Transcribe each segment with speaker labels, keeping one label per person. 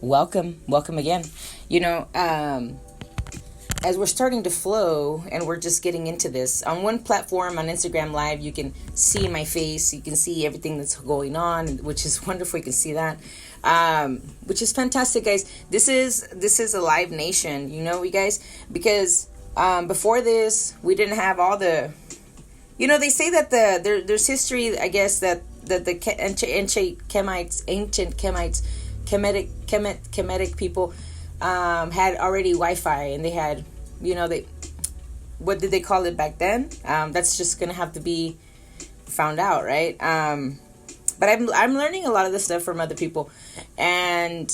Speaker 1: welcome again. As we're starting to flow and we're just getting into this, on one platform on Instagram Live, you can see my face, you can see everything that's going on, which is wonderful. You can see that, which is fantastic, guys. This is a live nation, you guys, because before this, we didn't have all the, they say that there's history, I guess, that the ancient Kemetic people had already Wi-Fi, and they had, what did they call it back then? That's just gonna have to be found out, right? But I'm learning a lot of this stuff from other people, and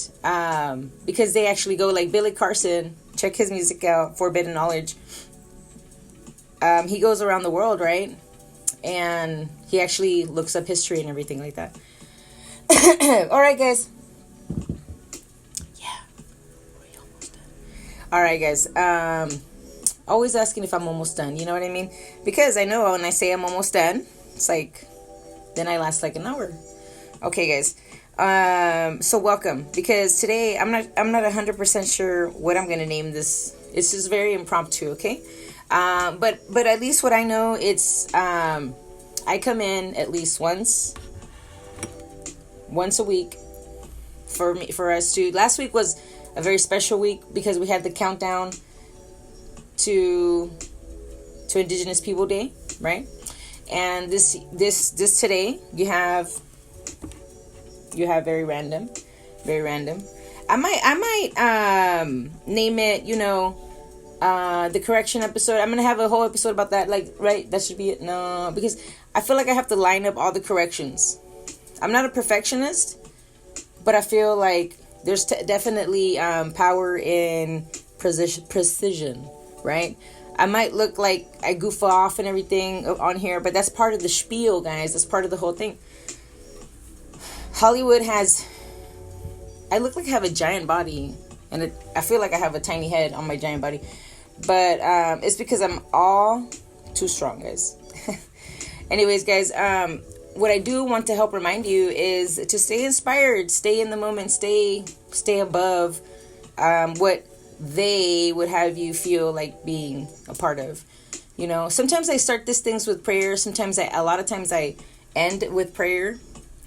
Speaker 1: because they actually go, like Billy Carson, check his music out, Forbidden Knowledge. He goes around the world, right? And he actually looks up history and everything like that. All right, guys. All right, guys. Always asking if I'm almost done. You know what I mean? Because I know when I say I'm almost done, it's like, then I last like an hour. Okay, guys. So welcome. Because today I'm not 100% sure what I'm gonna name this. It's just very impromptu. Okay. But at least what I know, it's I come in at least once a week for us to. Last week was a very special week because we had the countdown to Indigenous People Day, right? And this today you have very random. I might name it, the correction episode. I'm gonna have a whole episode about that, like, right? That should be it. No, because I feel like I have to line up all the corrections. I'm not a perfectionist, but I feel like there's definitely power in precision, right? I might look like I goof off and everything on here, but that's part of the spiel, guys. That's part of the whole thing. Hollywood I look like I have a giant body, and I feel like I have a tiny head on my giant body. But it's because I'm all too strong, guys. Anyways, guys, what I do want to help remind you is to stay inspired, stay in the moment, stay above what they would have you feel like being a part of. Sometimes I start these things with prayer. Sometimes a lot of times I end with prayer,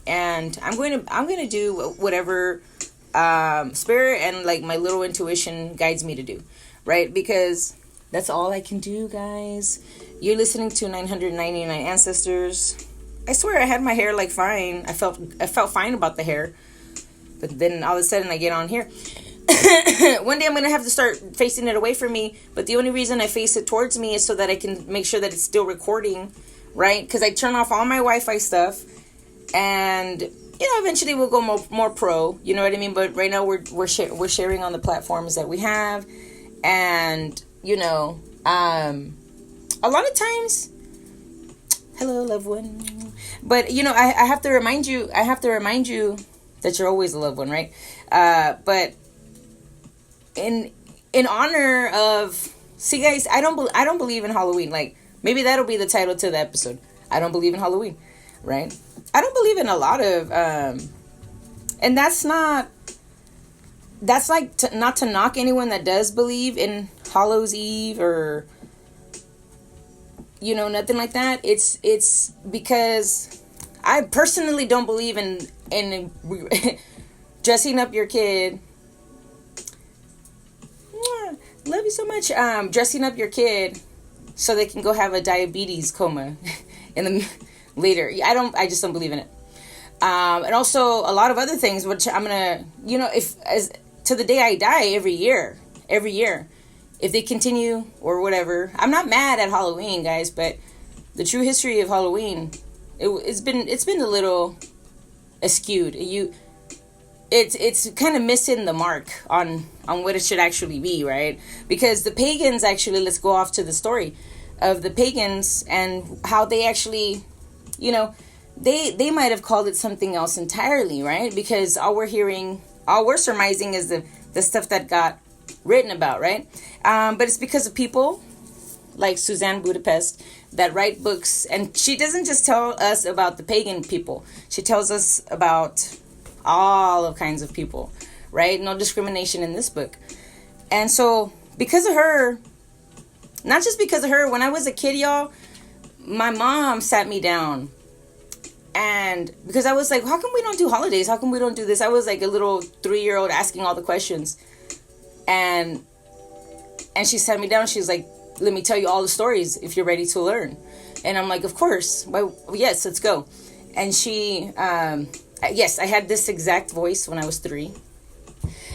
Speaker 1: and I'm going to do whatever spirit and like my little intuition guides me to do, right? Because that's all I can do, guys. You're listening to 999 Ancestors. I swear I had my hair like fine. I felt fine about the hair. But then all of a sudden I get on here. One day I'm going to have to start facing it away from me. But the only reason I face it towards me is so that I can make sure that it's still recording, right? Because I turn off all my Wi-Fi stuff. And, eventually we'll go more pro. You know what I mean? But right now we're sharing on the platforms that we have. And, a lot of times... Hello, loved one. But I have to remind you that you're always a loved one, right? But in honor of, see, guys, I don't believe in Halloween. Like, maybe that'll be the title to the episode. I don't believe in Halloween, right? I don't believe in a lot of and that's like not to knock anyone that does believe in Hallows Eve or nothing like that. It's because I personally don't believe in dressing up your kid. Love you so much. Dressing up your kid so they can go have a diabetes coma in the later. I just don't believe in it. And also a lot of other things, which I'm gonna, if as to the day I die every year. If they continue or whatever, I'm not mad at Halloween, guys, but the true history of Halloween, it's been a little askewed. It's kind of missing the mark on what it should actually be, right? Because the pagans actually, let's go off to the story of the pagans and how they actually, they might have called it something else entirely, right? Because all we're surmising is the stuff that got written about, right? But it's because of people like Suzanne Budapest that write books, and she doesn't just tell us about the pagan people. She tells us about all of kinds of people, right? No discrimination in this book. And so because of her, not just because of her, when I was a kid, y'all, my mom sat me down. And because I was like, how come we don't do holidays? How come we don't do this? I was like a little 3-year-old asking all the questions. And she sat me down. She was like, let me tell you all the stories if you're ready to learn. And I'm like, of course. Why, yes, let's go. And she, yes, I had this exact voice when I was 3.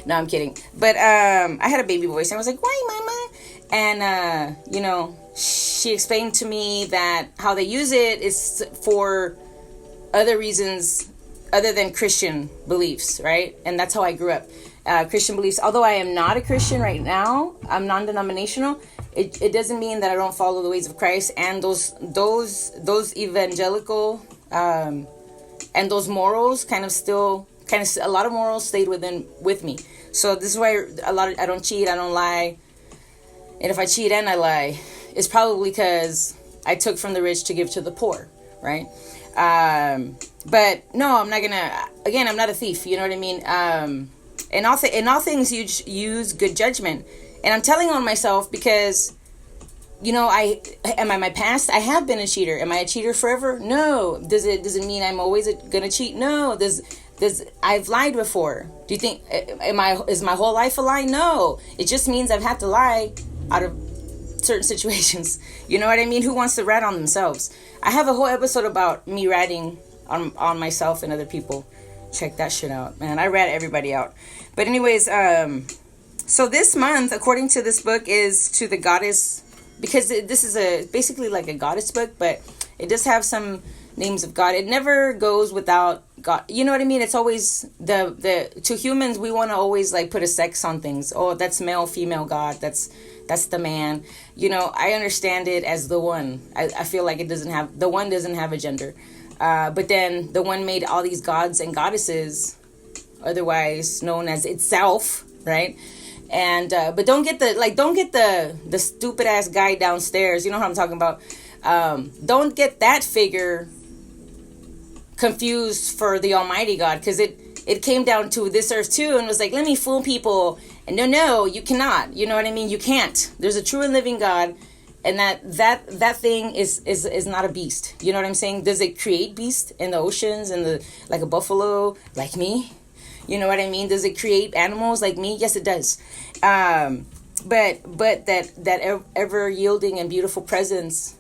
Speaker 1: No, I'm kidding. But I had a baby voice. And I was like, why, mama? And, you know, she explained to me that how they use it is for other reasons other than Christian beliefs, right? And that's how I grew up. Christian beliefs. Although I am not a Christian right now, I'm non-denominational. It doesn't mean that I don't follow the ways of Christ, and those evangelical and those morals kind of a lot of morals stayed with me. So this is why I don't cheat, I don't lie, and if I cheat and I lie, it's probably because I took from the rich to give to the poor, right? But no, I'm not gonna. Again, I'm not a thief. You know what I mean? In all things, you use good judgment, and I'm telling on myself because, you know, my past. I have been a cheater. Am I a cheater forever? No. Does it mean I'm always gonna cheat? No. I've lied before. Do you think is my whole life a lie? No. It just means I've had to lie out of certain situations. You know what I mean? Who wants to rat on themselves? I have a whole episode about me ratting on myself and other people. Check that shit out, man. I rat everybody out. But anyways, so this month, according to this book, is to the goddess, because this is basically like a goddess book, but it does have some names of God. It never goes without God. You know what I mean? It's always to humans, we want to always like put a sex on things. Oh, that's male, female God. That's the man. You know, I understand it as the one. I feel like the one doesn't have a gender. But then the one made all these gods and goddesses, otherwise known as itself, right? And but don't get the stupid ass guy downstairs. You know what I'm talking about? Don't get that figure confused for the Almighty God, because it came down to this earth too and was like, let me fool people. And no, you cannot. You know what I mean? You can't. There's a true and living God. And that thing is not a beast. You know what I'm saying? Does it create beasts in the oceans and like a buffalo, like me? You know what I mean? Does it create animals like me? Yes, it does. But that ever yielding and beautiful presence,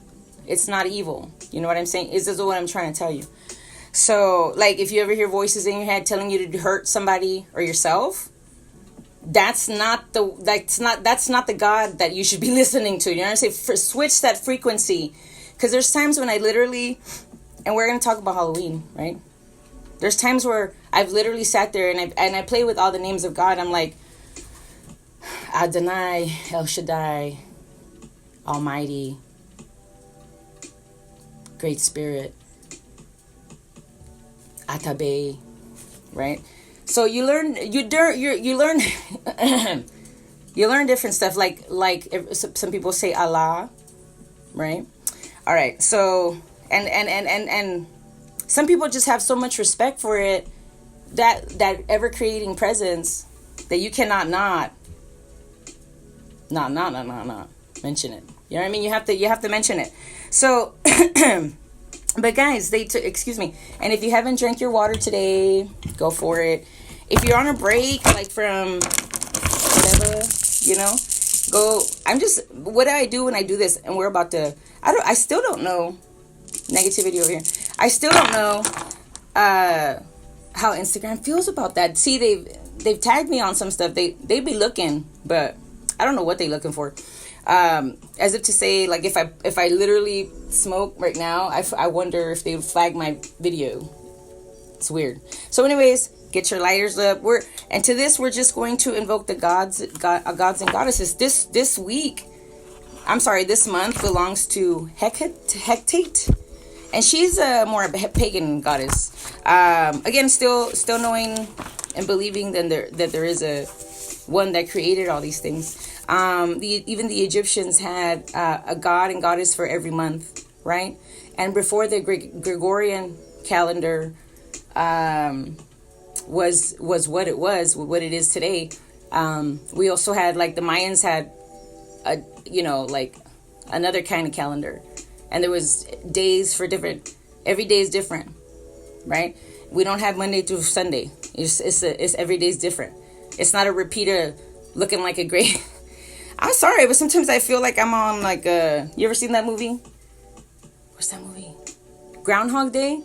Speaker 1: it's not evil. You know what I'm saying? This is what I'm trying to tell you. So, like, if you ever hear voices in your head telling you to hurt somebody or yourself, that's not the God that you should be listening to. You know what I'm saying? Switch that frequency, because there's times when I literally, and we're gonna talk about Halloween, right? There's times where I've literally sat there and I play with all the names of God. I'm like, Adonai, El Shaddai, Almighty, Great Spirit, Atabe, right? So you learn you learn you learn different stuff, like if some people say Allah, right? All right. So and some people just have so much respect for it, that ever creating presence, that you cannot not mention it. You know what I mean? You have to mention it. So but guys, excuse me. And if you haven't drank your water today, go for it. If you're on a break, like from whatever, you know, go. What do I do when I do this? And we're about to, I still don't know, negativity over here. I still don't know how Instagram feels about that. See, they've tagged me on some stuff. They be looking, but I don't know what they looking for. As if to say, like, if I literally smoke right now, I wonder if they would flag my video. It's weird. So anyways, get your lighters up. We're just going to invoke the gods and goddesses. This month belongs to Hecate, and she's more of a pagan goddess. Again, still knowing and believing that there is a one that created all these things. Even the Egyptians had a god and goddess for every month, right? And before the Gregorian calendar, was what it is today. We also had, like, the Mayans had a, like, another kind of calendar, and there was days for different. Every day is different, right? We don't have Monday through Sunday. It's every day is different. It's not a repeater looking like a great. I'm sorry, but sometimes I feel like I'm on, like, you ever seen that movie? What's that movie? Groundhog Day?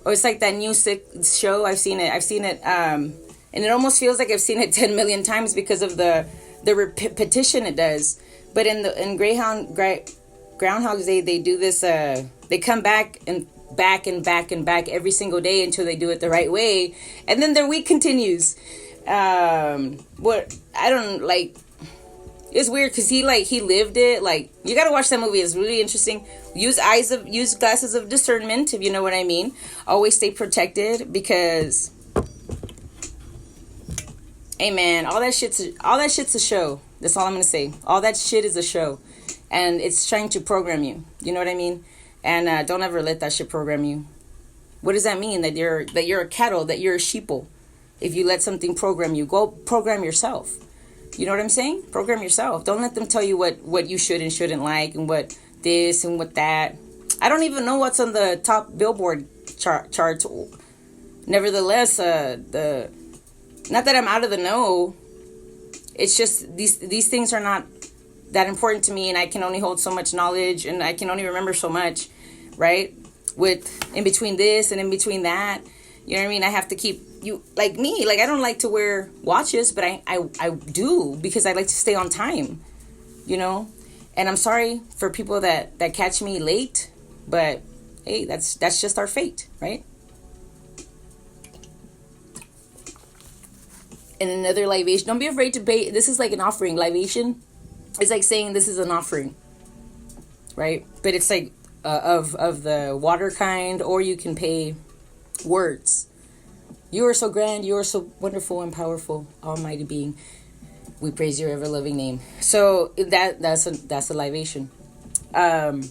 Speaker 1: Or it's like that new sick show. I've seen it. And it almost feels like I've seen it 10 million times because of the repetition it does. But in Groundhog Day, they do this. They come back and back and back and back every single day until they do it the right way, and then their week continues. What I don't like. It's weird because he lived it. Like, you gotta watch that movie. It's really interesting. Use glasses of discernment, if you know what I mean. Always stay protected, because, hey man, all that shit's a show. That's all I'm gonna say. All that shit is a show, and it's trying to program you. You know what I mean? And don't ever let that shit program you. What does that mean? That you're a cattle, that you're a sheeple. If you let something program you, go program yourself. You know what I'm saying? Program yourself. Don't let them tell you what you should and shouldn't like, and what this and what that. I don't even know what's on the top Billboard charts. Nevertheless, not that I'm out of the know. It's just these things are not that important to me, and I can only hold so much knowledge, and I can only remember so much, right? With in between this and in between that, you know what I mean? I have to keep you, like me. Like, I don't like to wear watches, but I do, because I like to stay on time, you know. And I'm sorry for people that catch me late, but hey, that's just our fate, right? And another libation. Don't be afraid to pay. This is like an offering. Libation. It's like saying this is an offering, right? But it's like of the water kind, or you can pay words. You are so grand. You are so wonderful and powerful, Almighty Being. We praise your ever loving name. So that's a libation. I'm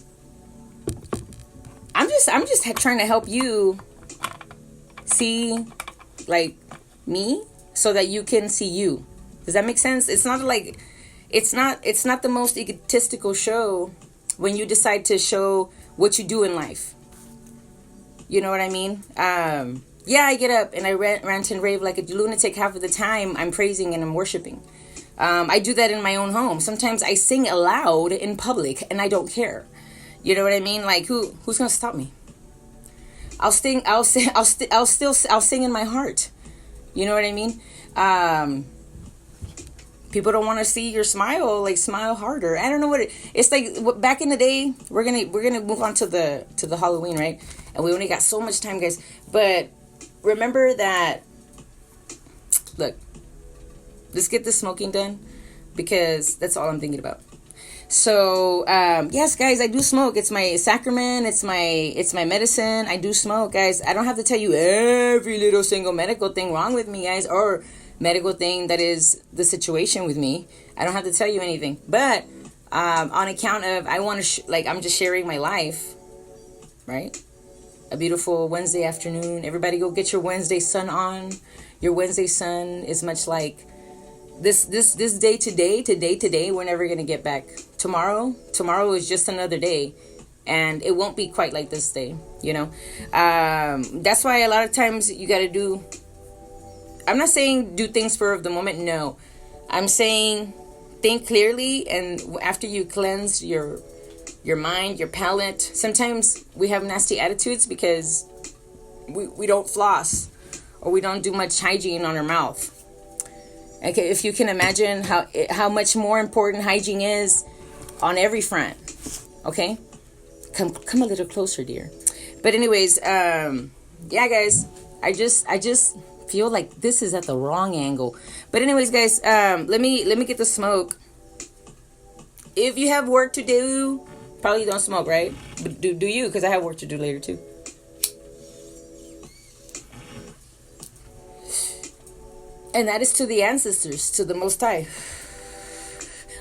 Speaker 1: just trying to help you see, like, me, so that you can see you. Does that make sense? It's not like, it's not the most egotistical show when you decide to show what you do in life. You know what I mean? Yeah, I get up and I rant and rave like a lunatic. Half of the time I'm praising and I'm worshiping. I do that in my own home. Sometimes I sing aloud in public and I don't care. You know what I mean? Like, who's gonna stop me? I'll sing in my heart. You know what I mean? People don't want to see your smile. Like, smile harder. I don't know what it's like. Back in the day, we're gonna move on to the Halloween, right? And we only got so much time, guys. But remember that. Look, let's get this smoking done, because that's all I'm thinking about. So yes, guys, I do smoke. It's my sacrament. It's my medicine. I do smoke, guys. I don't have to tell you every little single medical thing wrong with me, guys, or medical thing that is the situation with me. I don't have to tell you anything. But on account of, I want to I'm just sharing my life, right? A beautiful Wednesday afternoon. Everybody go get your Wednesday sun on. Your Wednesday sun is much like this day today. We're never going to get back. Tomorrow is just another day, and it won't be quite like this day, you know. That's why a lot of times you got to do, I'm not saying do things spur of the moment. No, I'm saying think clearly, and after you cleanse your mind, your palate. Sometimes we have nasty attitudes because we don't floss, or we don't do much hygiene on our mouth. Okay, if you can imagine how much more important hygiene is on every front. Okay, come a little closer, dear. But anyways, yeah, guys, I just feel like this is at the wrong angle. But anyways, guys, let me get the smoke. If you have work to do, probably don't smoke, right? But do you? Because I have work to do later too. And that is to the ancestors, to the Most High.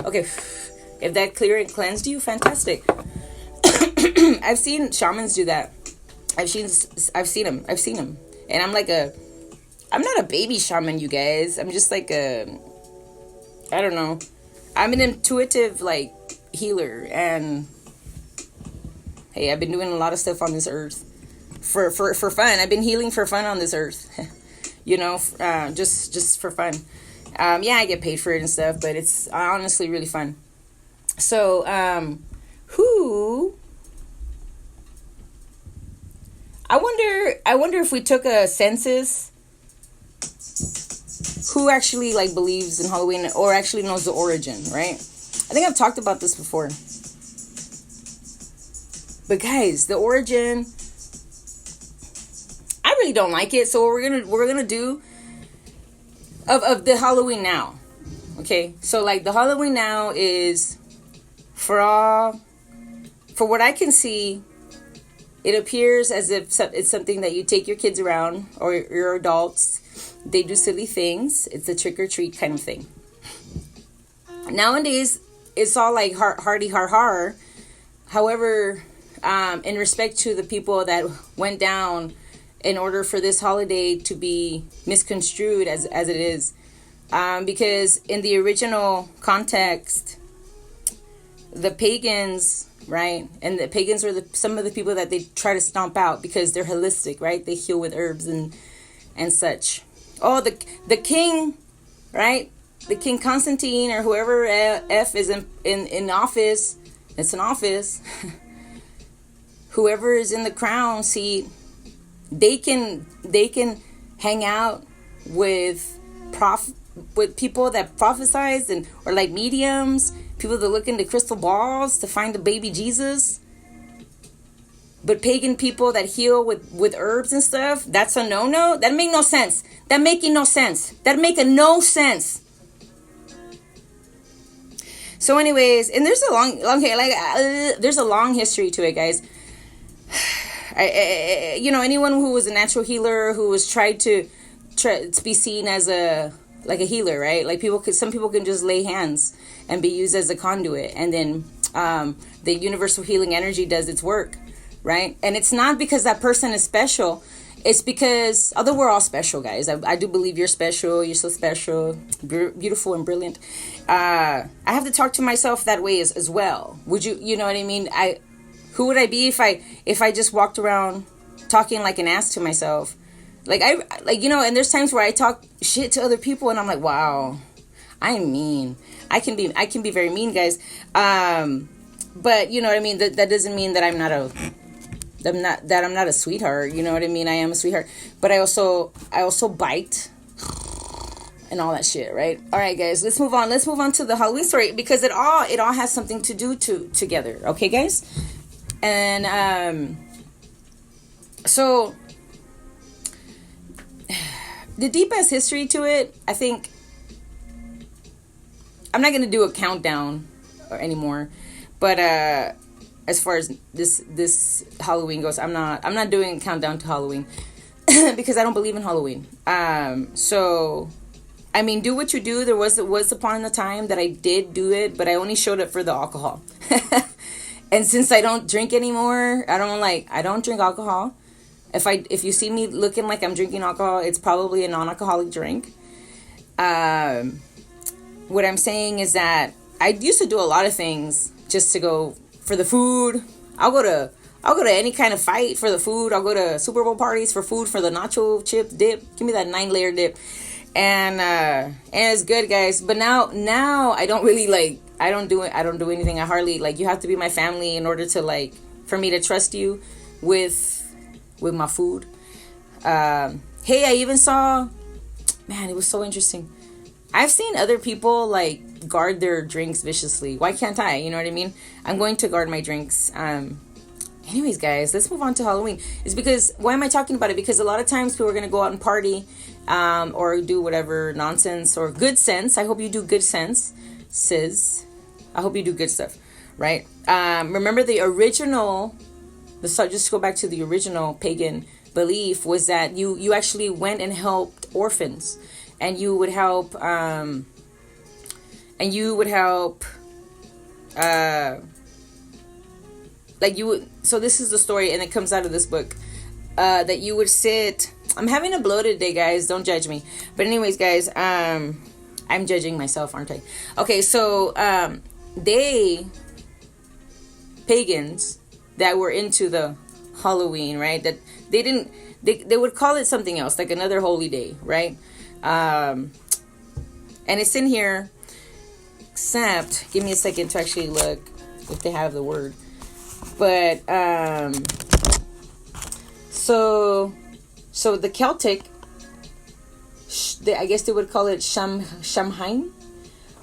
Speaker 1: Okay, if that clear and cleansed you, fantastic. I've seen shamans do that. I've seen them. And I'm like I'm not a baby shaman, you guys. I'm just like I don't know. I'm an intuitive like healer, and hey, I've been doing a lot of stuff on this earth for fun. I've been healing for fun on this earth. Just for fun. Yeah, I get paid for it and stuff, but it's honestly really fun. So, who? I wonder if we took a census, who actually like believes in Halloween or actually knows the origin, right? I think I've talked about this before. But guys, the origin, I really don't like it. So we're gonna do of the Halloween now. Okay, so like the Halloween now is for what I can see, it appears as if it's something that you take your kids around or your adults. They do silly things. It's a trick or treat kind of thing. Nowadays, it's all like hardy har har. However, in respect to the people that went down in order for this holiday to be misconstrued as it is, because in the original context, the pagans, right, and the pagans were some of the people that they try to stomp out because they're holistic, right? They heal with herbs and such. Oh, the king, right? The King Constantine or whoever F is in office. It's an office. Whoever is in the crown seat, they can hang out with people that prophesize or like mediums, people that look into crystal balls to find the baby Jesus. But pagan people that heal with herbs and stuff, that's a no-no. That make no sense. That making no sense. That make no sense. So anyways, and there's a there's a long history to it, guys. Anyone who was a natural healer who was tried to be seen as a healer, right? Like some people can just lay hands and be used as a conduit, and then the universal healing energy does its work, right? And it's not because that person is special. It's because, although we're all special, guys, I do believe you're special. You're so special, beautiful, and brilliant. I have to talk to myself that way as well. Would you? You know what I mean? Who would I be if I just walked around talking like an ass to myself? And there's times where I talk shit to other people, and I'm like, wow, I'm mean. I can be very mean, guys. But you know what I mean. That doesn't mean that I'm not a sweetheart. You know what I mean? I am a sweetheart, but I also bite and all that shit, right? All right, guys, let's move on. Let's move on to the Halloween story because it all has something to do together. Okay, guys, and so the deep ass history to it. I think I'm not gonna do a countdown anymore, but as far as this Halloween goes, I'm not doing a countdown to Halloween because I don't believe in Halloween. So I mean, do what you do. There was upon a time that I did do it, but I only showed up for the alcohol. And since I don't drink anymore, I don't drink alcohol. If you see me looking like I'm drinking alcohol, it's probably a non-alcoholic drink. What I'm saying is that I used to do a lot of things just to go for the food. I'll go to any kind of fight for the food. I'll go to Super Bowl parties for food, for the nacho chip dip. Give me that 9-layer dip. And it's good, guys. But now I don't really I don't do anything. I hardly you have to be my family in order to for me to trust you with my food. Hey, I even saw, man, it was so interesting. I've seen other people guard their drinks viciously. Why can't I? You know what I mean? I'm going to guard my drinks. Anyways, guys, let's move on to Halloween. It's because, why am I talking about it? Because a lot of times people are going to go out and party, or do whatever nonsense or good sense. I hope you do good sense, sis. I hope you do good stuff, right? Remember the original, just go back to the original pagan belief was that you actually went and helped orphans, and you would help, so this is the story, and it comes out of this book, that you would sit, I'm having a bloated day, guys. Don't judge me. But anyways, guys, I'm judging myself, aren't I? Okay, so pagans that were into the Halloween, right? That they would call it something else, like another holy day, right? And it's in here, except, give me a second to actually look if they have the word. But, so the Celtic, I guess they would call it Samhain,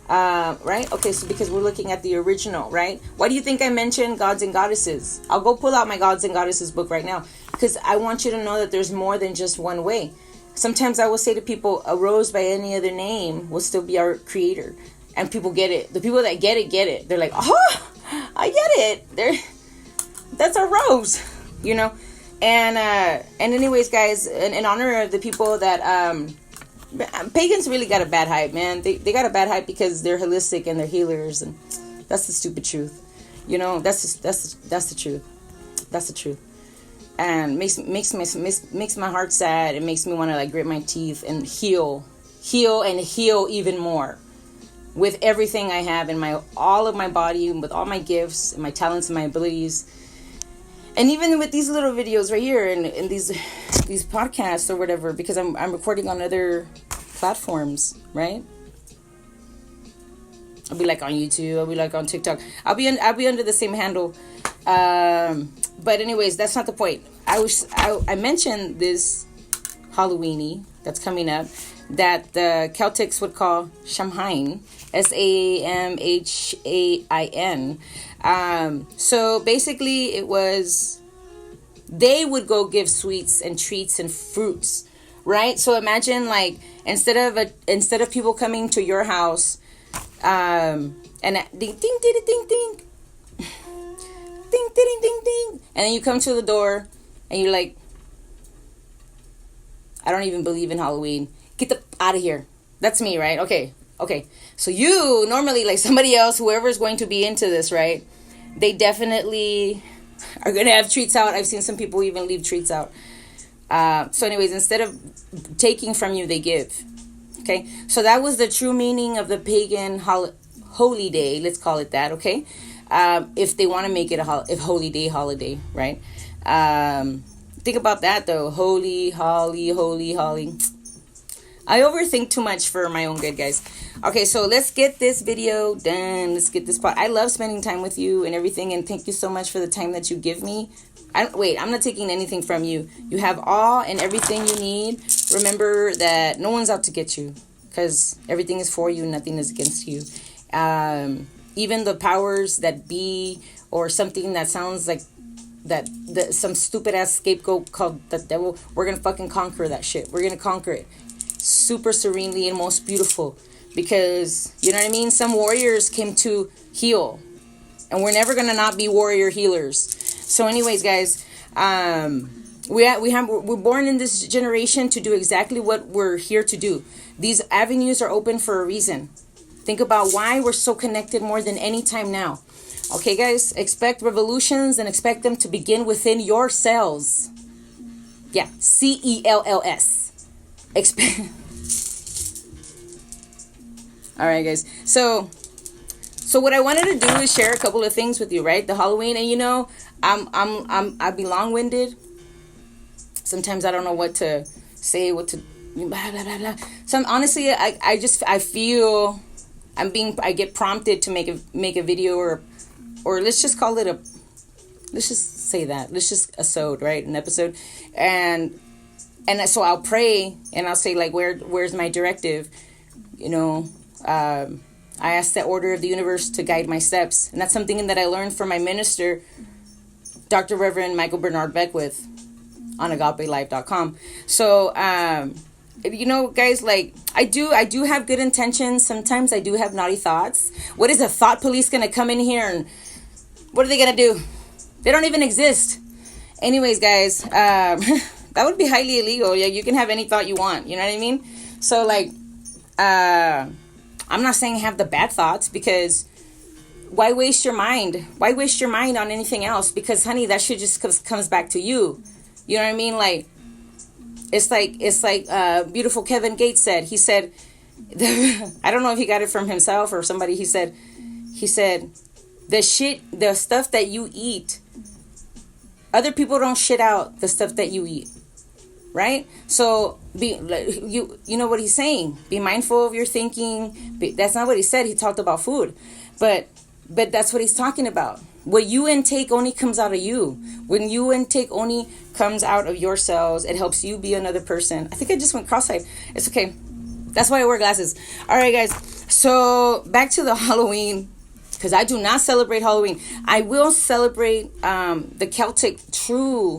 Speaker 1: right? Okay, so because we're looking at the original, right? Why do you think I mentioned gods and goddesses? I'll go pull out my gods and goddesses book right now, because I want you to know that there's more than just one way. Sometimes I will say to people, a rose by any other name will still be our creator. And people get it. The people that get it. They're like, oh, I get it. That's a rose, you know? And anyways, guys, in honor of the people that, pagans really got a bad hype, man. They got a bad hype because they're holistic and they're healers, and that's the stupid truth. You know, that's the truth. That's the truth. And makes my heart sad. It makes me want to like grit my teeth and heal even more with everything I have in all of my body, with all my gifts and my talents and my abilities. And even with these little videos right here and these podcasts or whatever, because I'm recording on other platforms, right? I'll be like on YouTube, I'll be like on TikTok. I'll be under the same handle. But anyways, that's not the point. I mentioned this Halloweeny that's coming up that the Celtics would call Samhain, Samhain. So basically it was, they would go give sweets and treats and fruits, right? So imagine like, instead of people coming to your house, and ding, ding, ding, ding, ding, ding, ding, ding, ding, ding, and then you come to the door and you're like, I don't even believe in Halloween. Get the out of here. That's me, right? Okay. So you normally, like somebody else, whoever's going to be into this, right? They definitely are going to have treats out. I've seen some people even leave treats out. So anyways, instead of taking from you, they give. Okay. So that was the true meaning of the pagan holy day. Let's call it that. Okay. If they want to make it a holy day holiday, right? Think about that though. Holy. I overthink too much for my own good, guys. Okay, so let's get this video done. Let's get this part. I love spending time with you and everything, and thank you so much for the time that you give me. I'm not taking anything from you. You have all and everything you need. Remember that no one's out to get you, because everything is for you, nothing is against you. Even the powers that be, or something that sounds like some stupid ass scapegoat called the devil, we're gonna fucking conquer that shit. We're gonna conquer it super serenely and most beautiful, because you know what I mean, some warriors came to heal, and we're never gonna not be warrior healers. So anyways, guys, we're born in this generation to do exactly what we're here to do. These avenues are open for a reason. Think about why we're so connected more than any time now. Okay, guys, expect revolutions and expect them to begin within your cells. Yeah, cells. All right, guys. So what I wanted to do is share a couple of things with you, right? The Halloween, and you know, I'd be long-winded. Sometimes I don't know what to say, what to blah blah blah blah. So honestly, I feel I get prompted to make a video or let's just call it let's just say that. Let's just an episode. And so I'll pray and I'll say like, where's my directive? You know, I ask the order of the universe to guide my steps. And that's something that I learned from my minister, Dr. Reverend Michael Bernard Beckwith, on agapelife.com. So, you know, guys, like I do have good intentions. Sometimes I do have naughty thoughts. What is a thought police going to come in here and what are they going to do? They don't even exist. Anyways, guys, that would be highly illegal. Yeah, you can have any thought you want. You know what I mean? So, like, I'm not saying have the bad thoughts, because why waste your mind? Why waste your mind on anything else? Because, honey, that shit just comes back to you. You know what I mean? Like, it's like beautiful Kevin Gates said. He said, I don't know if he got it from himself or somebody. He said the stuff that you eat, other people don't shit out the stuff that you eat, right? So you know what he's saying. Be mindful of your thinking. That's not what he said. He talked about food, but that's what he's talking about. What you intake only comes out of you. When you intake only comes out of your cells, it helps you be another person. I think I just went cross-eyed. It's okay. That's why I wear glasses. All right, guys. So back to the Halloween, because I do not celebrate Halloween. I will celebrate the Celtic true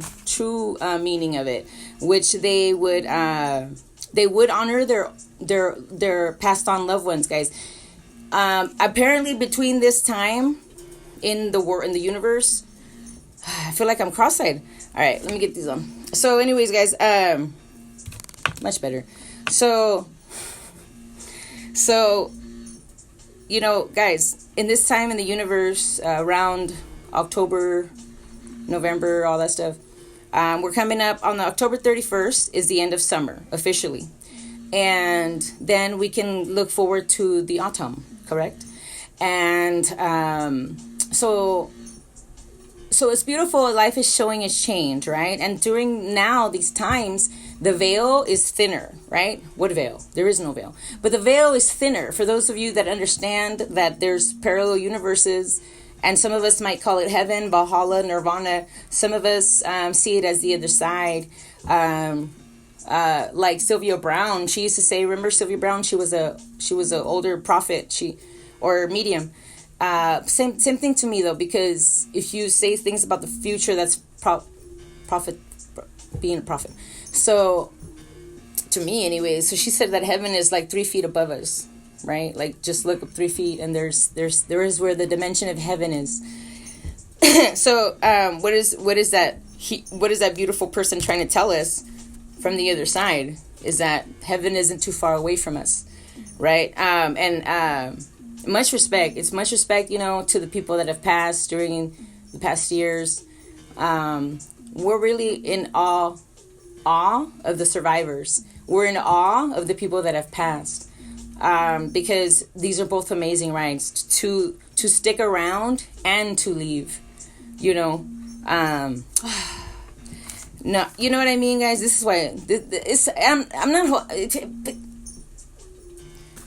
Speaker 1: meaning of it, which they would honor their passed on loved ones, guys. Apparently, between this time in the universe, I feel like I'm cross-eyed. All right, let me get these on. So, anyways, guys, much better. So you know, guys, in this time in the universe, around October, November, all that stuff, we're coming up on the October 31st is the end of summer officially, and then we can look forward to the autumn, correct? And so it's beautiful. Life is showing its change, right? And during now these times, the veil is thinner, right? What veil? There is no veil, but the veil is thinner. For those of you that understand that there's parallel universes, and some of us might call it heaven, Valhalla, Nirvana. Some of us see it as the other side. Like Sylvia Brown, she used to say, remember Sylvia Brown? She was a older prophet, or medium. Same thing to me though, because if you say things about the future, that's being a prophet. So to me anyways, so she said that heaven is like 3 feet above us, right? Like just look up 3 feet and there is where the dimension of heaven is. So what is that beautiful person trying to tell us from the other side is that heaven isn't too far away from us, right? Much respect. It's much respect, you know, to the people that have passed during the past years. We're really in awe of the survivors. We're in awe of the people that have passed, because these are both amazing rides to stick around and to leave. You know, no, you know what I mean, guys. This is why I'm not.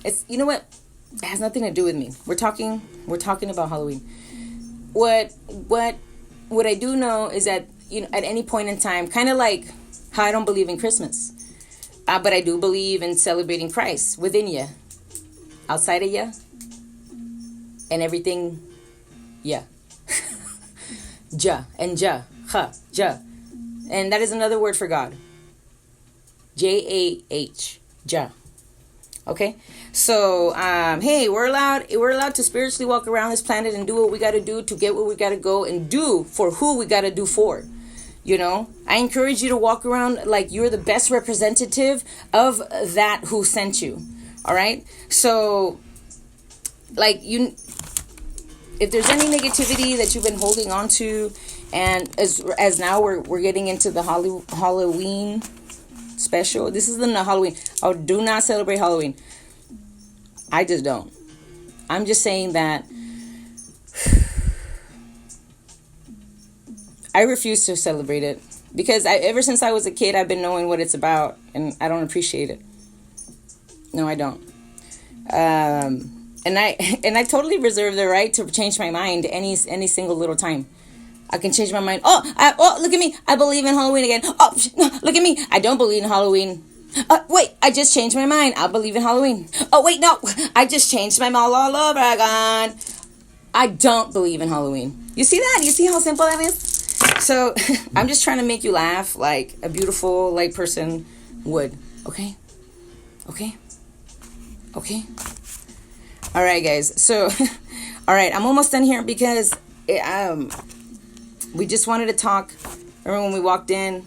Speaker 1: It's you know what. It has nothing to do with me. We're talking about Halloween. What I do know is that, you know, at any point in time, kind of like how I don't believe in Christmas, but I do believe in celebrating Christ within you, outside of you, and everything, yeah. Ja and ja, ha, ja, and that is another word for God. Jah, ja. Okay, so hey, we're allowed to spiritually walk around this planet and do what we got to do to get what we got to go and do for who we got to do for. You know, I encourage you to walk around like you're the best representative of that who sent you. All right, so like if there's any negativity that you've been holding on to, and as now we're getting into the Halloween special. This isn't a Halloween. I do not celebrate Halloween. I just don't. I'm just saying that I refuse to celebrate it because ever since I was a kid, I've been knowing what it's about, and I don't appreciate it. No, I don't. And I totally reserve the right to change my mind any single little time. I can change my mind. Oh, look at me. I believe in Halloween again. Oh, no, look at me. I don't believe in Halloween. Wait, I just changed my mind. I believe in Halloween. Oh, wait, no. I just changed my mind all over again. I don't believe in Halloween. You see that? You see how simple that is? So I'm just trying to make you laugh like a beautiful, like, person would. Okay? Okay? Okay? All right, guys. So, all right. I'm almost done here because we just wanted to talk. Remember when we walked in?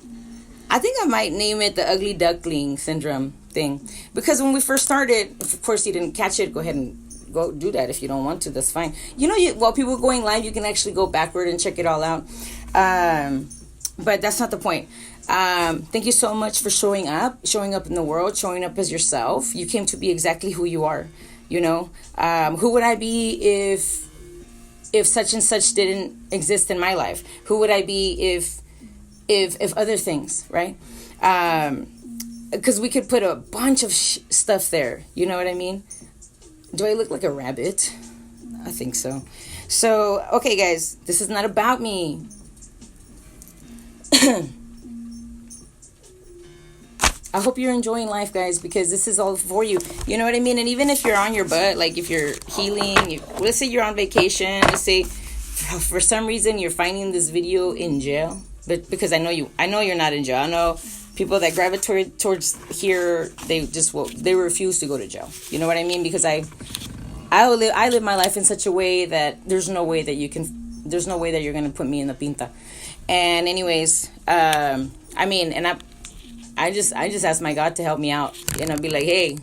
Speaker 1: I think I might name it the ugly duckling syndrome thing. Because when we first started, of course you didn't catch it, go ahead and go do that if you don't want to. That's fine. You know, while people are going live, you can actually go backward and check it all out. But that's not the point. Thank you so much for showing up in the world, showing up as yourself. You came to be exactly who you are. Who would I be if such and such didn't exist in my life? Who would I be if other things, right? Because we could put a bunch of stuff there. You know what I mean? Do I look like a rabbit? I think so. So, okay, guys, this is not about me. I hope you're enjoying life, guys, because this is all for you. You know what I mean? And even if you're on your butt, like if you're healing, let's say you're on vacation, let's say for some reason you're finding this video in jail, but because I know you're not in jail. I know people that gravitate towards here, they refuse to go to jail. You know what I mean? Because I live my life in such a way that there's no way that you're going to put me in the pinta. And anyways, I just ask my God to help me out, and I'll be like, hey,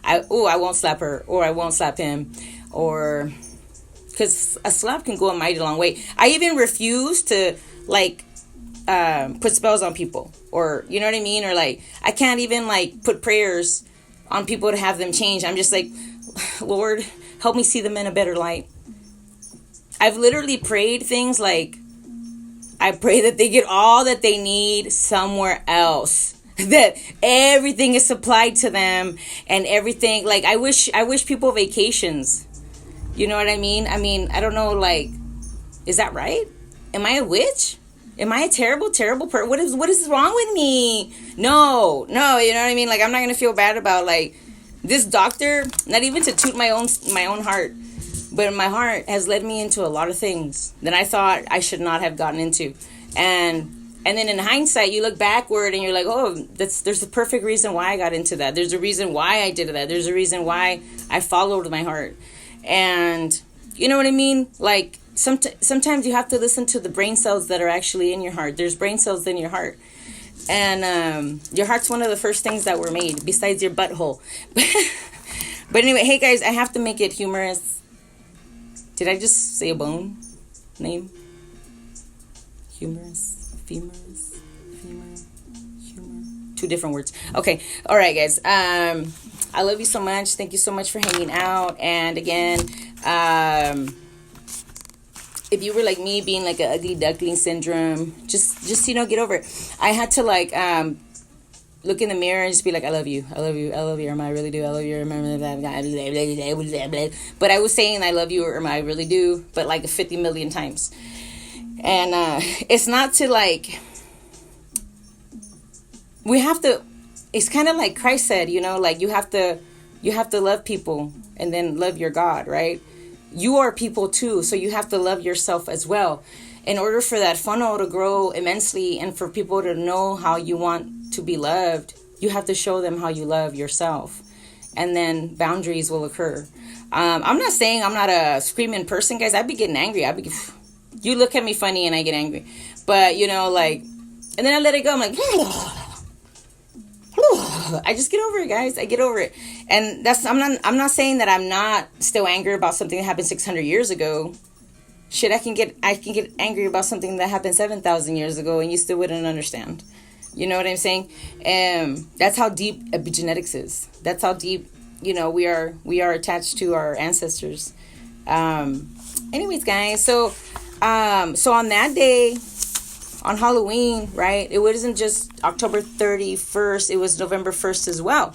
Speaker 1: I won't slap her, or I won't slap him, or because a slap can go a mighty long way. I even refuse to put spells on people, or you know what I mean, or I can't even put prayers on people to have them change. I'm just like, Lord, help me see them in a better light. I've literally prayed things like, I pray that they get all that they need somewhere else. That everything is supplied to them and everything. I wish people vacations. You know what I mean? I don't know, is that right? Am I a witch? Am I a terrible person? What is wrong with me? No, you know what I mean? I'm not going to feel bad about this doctor, not even to toot my own heart. But my heart has led me into a lot of things that I thought I should not have gotten into. And then in hindsight, you look backward and you're like, oh, there's a perfect reason why I got into that. There's a reason why I did that. There's a reason why I followed my heart. And you know what I mean? Sometimes you have to listen to the brain cells that are actually in your heart. There's brain cells in your heart. And your heart's one of the first things that were made, besides your butthole. But anyway, hey guys, I have to make it humorous. Did I just say a bone name? Humor. 2 different words. Okay. All right, guys. I love you so much. Thank you so much for hanging out. And again, if you were like me, being like an ugly duckling syndrome, just get over it. I had to look in the mirror and just be like, I love you, Irma, I really do, I love you, Irma. But I was saying I love you, Irma, I really do, but 50 million times. And it's not to we have to, it's kind of like Christ said, you have to love people and then love your God, right? You are people too, so you have to love yourself as well. In order for that funnel to grow immensely and for people to know how you want to be loved, you have to show them how you love yourself. And then boundaries will occur. I'm not saying I'm not a screaming person, guys. I'd be getting angry. You look at me funny and I get angry. But, and then I let it go. I'm like, I just get over it, guys. I get over it. And I'm not saying that I'm not still angry about something that happened 600 years ago. Shit, I can get angry about something that happened 7,000 years ago and you still wouldn't understand. You know what I'm saying? That's how deep epigenetics is. That's how deep, we are attached to our ancestors. Anyways, guys, so on that day, on Halloween, right? It wasn't just October 31st. It was November 1st as well.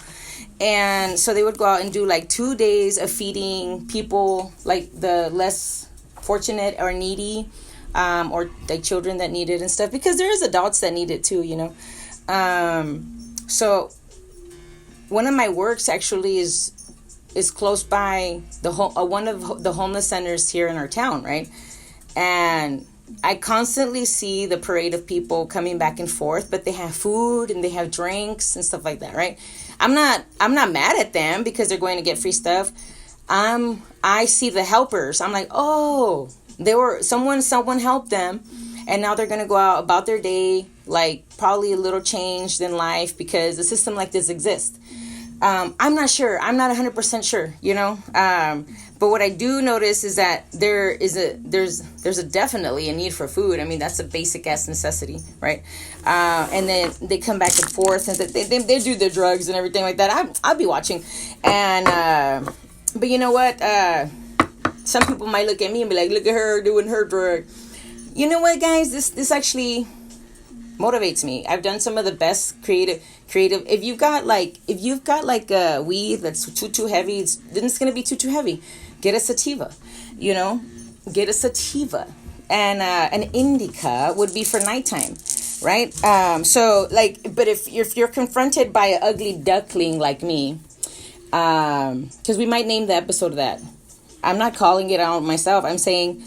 Speaker 1: And so they would go out and do 2 days of feeding people, the less fortunate or needy, or children that need it and stuff, because there is adults that need it too, so one of my works actually is close by one of the homeless centers here in our town, right? And I constantly see the parade of people coming back and forth, but they have food and they have drinks and stuff like that, right? I'm not mad at them because they're going to get free stuff. I see the helpers. I'm like, oh, someone helped them, and now they're going to go out about their day, probably a little changed in life because a system like this exists. I'm not sure. I'm not 100% sure, you know. But what I do notice is that there's a definitely a need for food. I mean, that's a basic ass necessity, right? And then they come back and forth, and they do their drugs and everything like that. I'll be watching, and but you know what? Some people might look at me and be like, "Look at her doing her drug." You know what, guys? This actually motivates me. I've done some of the best creative. If you've got like a weed that's too heavy, then it's gonna be too heavy. Get a sativa, you know, get a sativa, and an indica would be for nighttime, right? So like, but if you're confronted by an ugly duckling like me, because we might name the episode of that. I'm not calling it out myself. I'm saying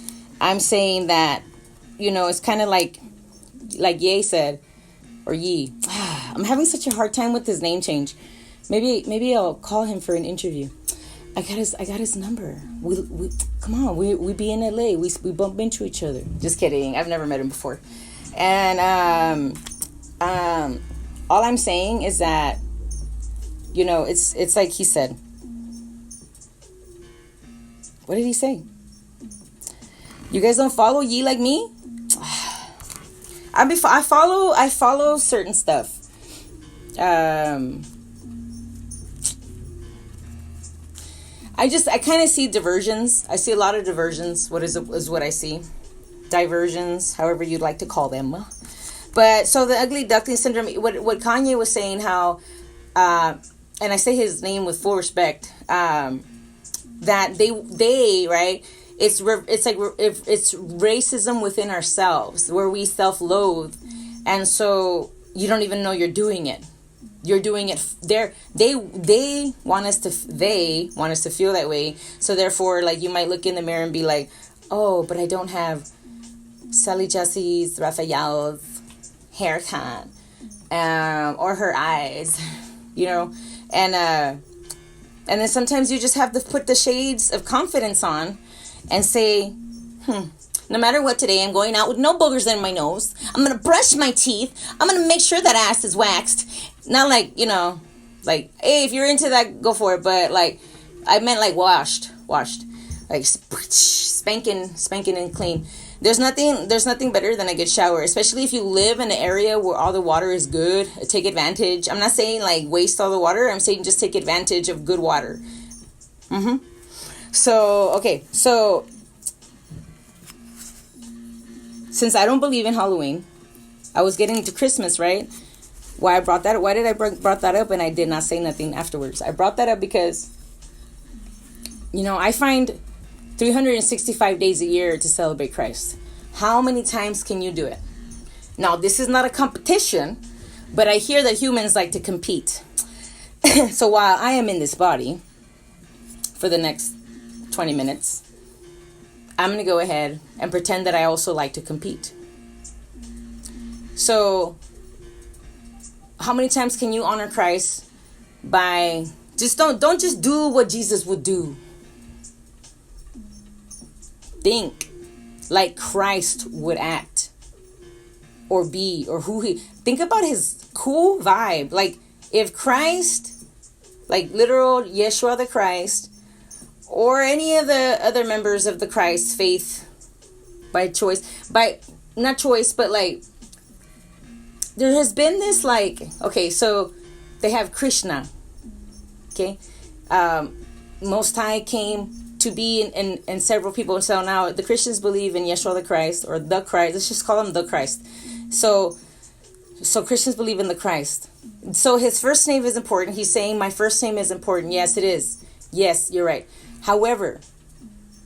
Speaker 1: that, you know, it's kind of like Ye said, or Yi. I'm having such a hard time with his name change. Maybe I'll call him for an interview. I got his number. We come on. We be in LA. We bump into each other. Just kidding. I've never met him before. And all I'm saying is that, you know, it's like he said. What did he say? You guys don't follow Yi like me? I follow certain stuff. I kind of see diversions. I see a lot of diversions. Is what I see. Diversions, however you'd like to call them. But so the ugly duckling syndrome, what Kanye was saying, how, and I say his name with full respect, that they right, it's racism within ourselves, where we self-loathe, and so you don't even know you're doing it. You're doing it. They want us to feel that way. So therefore, like, you might look in the mirror and be like, oh, but I don't have Sally Jesse's Raphael's haircut, or her eyes, you know, and then sometimes you just have to put the shades of confidence on and say, no matter what, today I'm going out with no boogers in my nose. I'm going to brush my teeth. I'm going to make sure that ass is waxed. Not like, you know, like, hey, if you're into that, go for it. But like, I meant like washed, like spanking and clean. There's nothing better than a good shower, especially if you live in an area where all the water is good. Take advantage. I'm not saying like waste all the water. I'm saying just take advantage of good water. So, okay. So, since I don't believe in Halloween, I was getting into Christmas, right? Why did I brought that up and I did not say nothing afterwards? I brought that up because, you know, I find 365 days a year to celebrate Christ. How many times can you do it? Now, this is not a competition, but I hear that humans like to compete. So while I am in this body for the next 20 minutes, I'm going to go ahead and pretend that I also like to compete. So, how many times can you honor Christ by don't just do what Jesus would do. Think like Christ would act or be, or who he, think about his cool vibe. Like, if Christ, like literal Yeshua the Christ, or any of the other members of the Christ faith, not choice, but like, there has been this, like, okay, so they have Krishna, okay, Most High came to be in several people. So now the Christians believe in Yeshua the Christ, or the Christ. Let's just call him the Christ. So Christians believe in the Christ. So his first name is important. He's saying my first name is important. Yes, it is. Yes, you're right. However,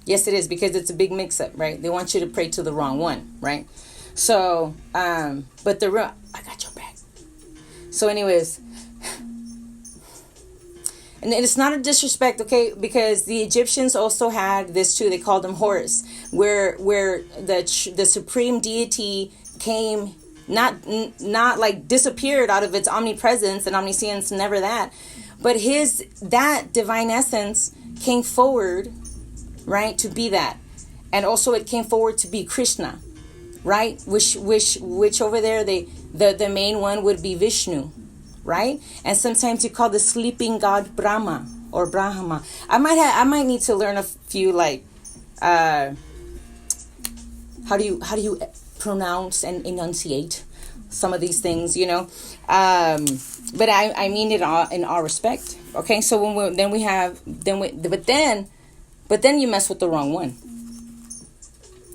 Speaker 1: yes, it is, because it's a big mix-up, right? They want you to pray to the wrong one, right? So, but I got your back. So anyways, and it's not a disrespect, okay? Because the Egyptians also had this too. They called him Horus, where the supreme deity came, not like disappeared out of its omnipresence and omniscience, never that, but that divine essence came forward, right, to be that, and also it came forward to be Krishna, right? Which over there the main one would be Vishnu, right? And sometimes you call the sleeping god Brahma or Brahma. I might need to learn a few, like, how do you pronounce and enunciate some of these things, you know? But I mean it all in all respect. Okay, so but then you mess with the wrong one.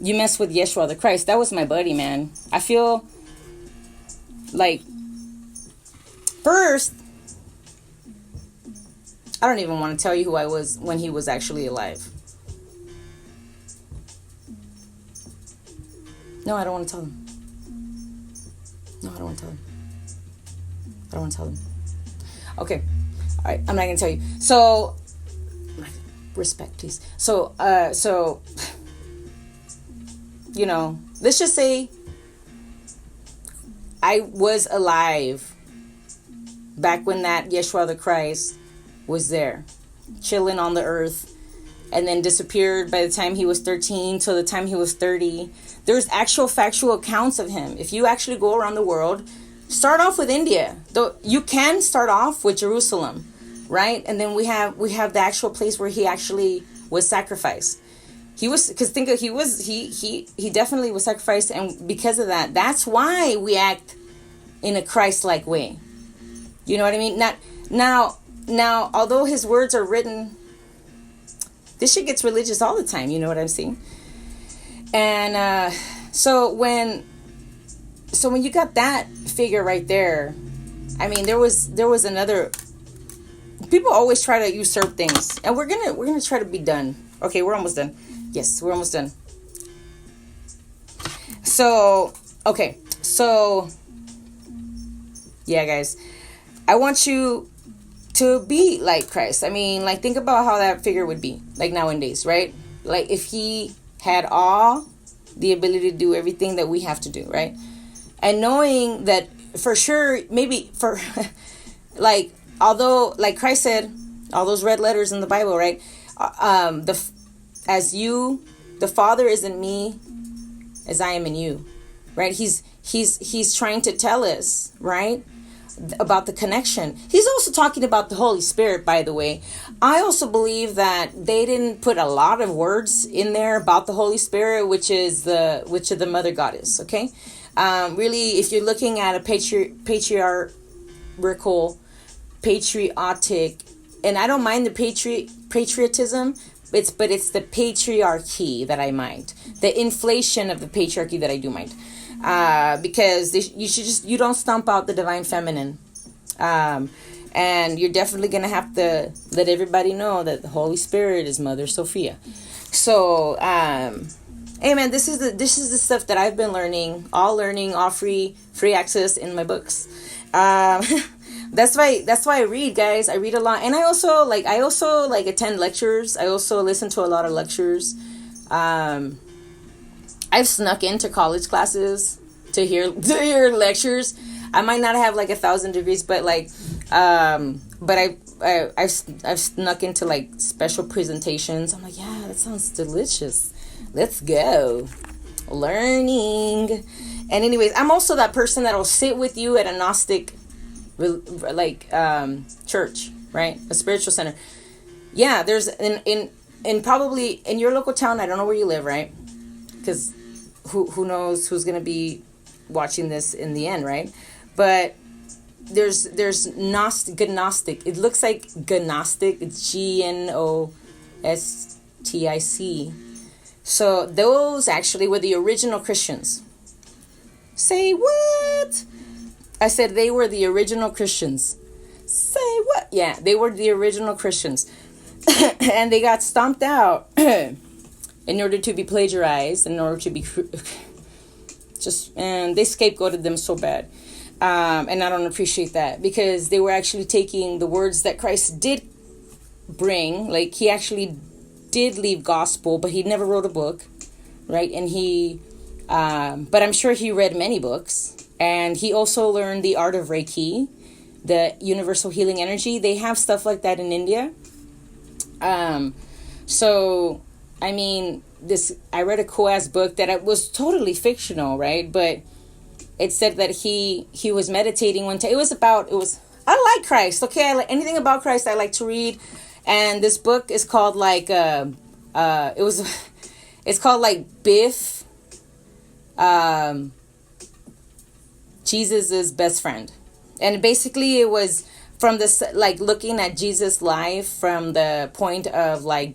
Speaker 1: You mess with Yeshua the Christ. That was my buddy, man. I feel like, first, I don't even want to tell you who I was when he was actually alive. No, I don't want to tell them. No, I don't want to tell them. I don't want to tell them. Okay. All right. I'm not going to tell you. So, respect, please. So, you know, let's just say I was alive back when that Yeshua the Christ was there, chilling on the earth, and then disappeared by the time he was 13 till the time he was 30. There's actual factual accounts of him. If you actually go around the world, start off with India. Though you can start off with Jerusalem, right? And then we have the actual place where he actually was sacrificed. He definitely was sacrificed, and because of that, that's why we act in a Christ-like way. You know what I mean? Now, although his words are written, this shit gets religious all the time. You know what I'm saying? And so when you got that figure right there, I mean, there was another. People always try to usurp things, and we're gonna try to be done. Okay, we're almost done. Yes, we're almost done. So, okay, so yeah, guys, I want you to be like Christ. I mean, like, think about how that figure would be, like, nowadays, right? Like, if he had all the ability to do everything that we have to do, right? And knowing that for sure, maybe for, like, although, like Christ said, all those red letters in the Bible, right? The Father is in me as I am in you, right? He's trying to tell us, right, about the connection. He's also talking about the Holy Spirit, by the way. I also believe that they didn't put a lot of words in there about the Holy Spirit, which is the mother goddess. Okay, really, if you're looking at a patriotic, and I don't mind the patriotism. It's the patriarchy that I mind, the inflation of the patriarchy that I do mind, because you don't stomp out the divine feminine, and you're definitely gonna have to let everybody know that the Holy Spirit is Mother Sophia. So, hey man, this is the stuff that I've been learning, all free access in my books. That's why I read, guys. I read a lot, and I also attend lectures. I also listen to a lot of lectures. I've snuck into college classes to hear lectures. I might not have like 1,000 degrees, but I've snuck into like special presentations. I'm like, yeah, that sounds delicious. Let's go. Learning. And anyways, I'm also that person that'll sit with you at a Gnostic church, right? A spiritual center. Yeah, there's in probably in your local town. I don't know where you live, right? Because who knows who's gonna be watching this in the end, right? But there's Gnostic. It looks like Gnostic. It's GNOSTIC. So those actually were the original Christians. Say what? I said they were the original Christians. Say what? Yeah, they were the original Christians. And they got stomped out in order to be plagiarized, in order to be and they scapegoated them so bad. And I don't appreciate that, because they were actually taking the words that Christ did bring. Like, he actually did leave gospel, but he never wrote a book, right? And but I'm sure he read many books. And he also learned the art of Reiki, the universal healing energy. They have stuff like that in India. So, I mean, I read a cool ass book that was totally fictional, right? But it said that he was meditating one time. I like Christ. Okay, I like anything about Christ. I like to read, and this book is called like it's called like Biff, Jesus's best friend, and basically it was from this, like, looking at Jesus' life from the point of like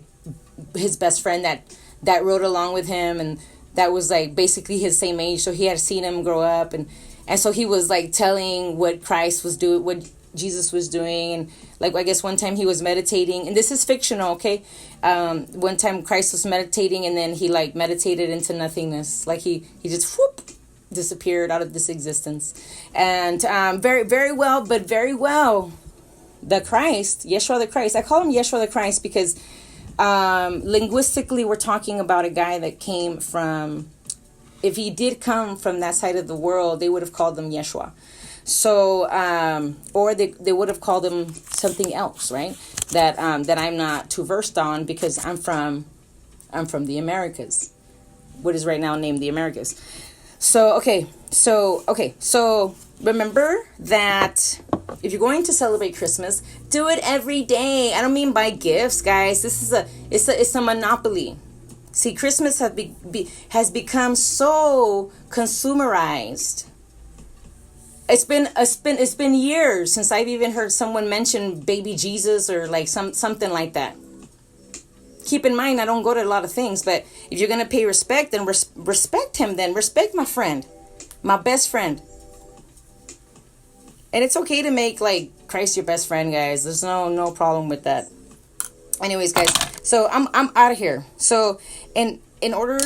Speaker 1: his best friend that rode along with him, and that was like basically his same age, so he had seen him grow up, and so he was like telling what Christ was doing, what Jesus was doing, and like I guess one time he was meditating, and this is fictional, okay? One time Christ was meditating, and then he like meditated into nothingness, like he just whoop disappeared out of this existence, and very well, the Christ, Yeshua the Christ. I call him Yeshua the Christ because linguistically we're talking about a guy that came from, if he did come from that side of the world, they would have called him Yeshua. So or they would have called him something else, right? That I'm not too versed on, because I'm from the Americas, what is right now named the Americas. So remember that if you're going to celebrate Christmas, do it every day. I don't mean buy gifts, guys. This is it's a monopoly. See, Christmas has become so consumerized. It's been years since I've even heard someone mention baby Jesus or like something like that. Keep in mind, I don't go to a lot of things, but if you're gonna pay respect, then respect him. Then respect my friend, my best friend. And it's okay to make like Christ your best friend, guys. There's no problem with that. Anyways, guys, so I'm out of here. So in order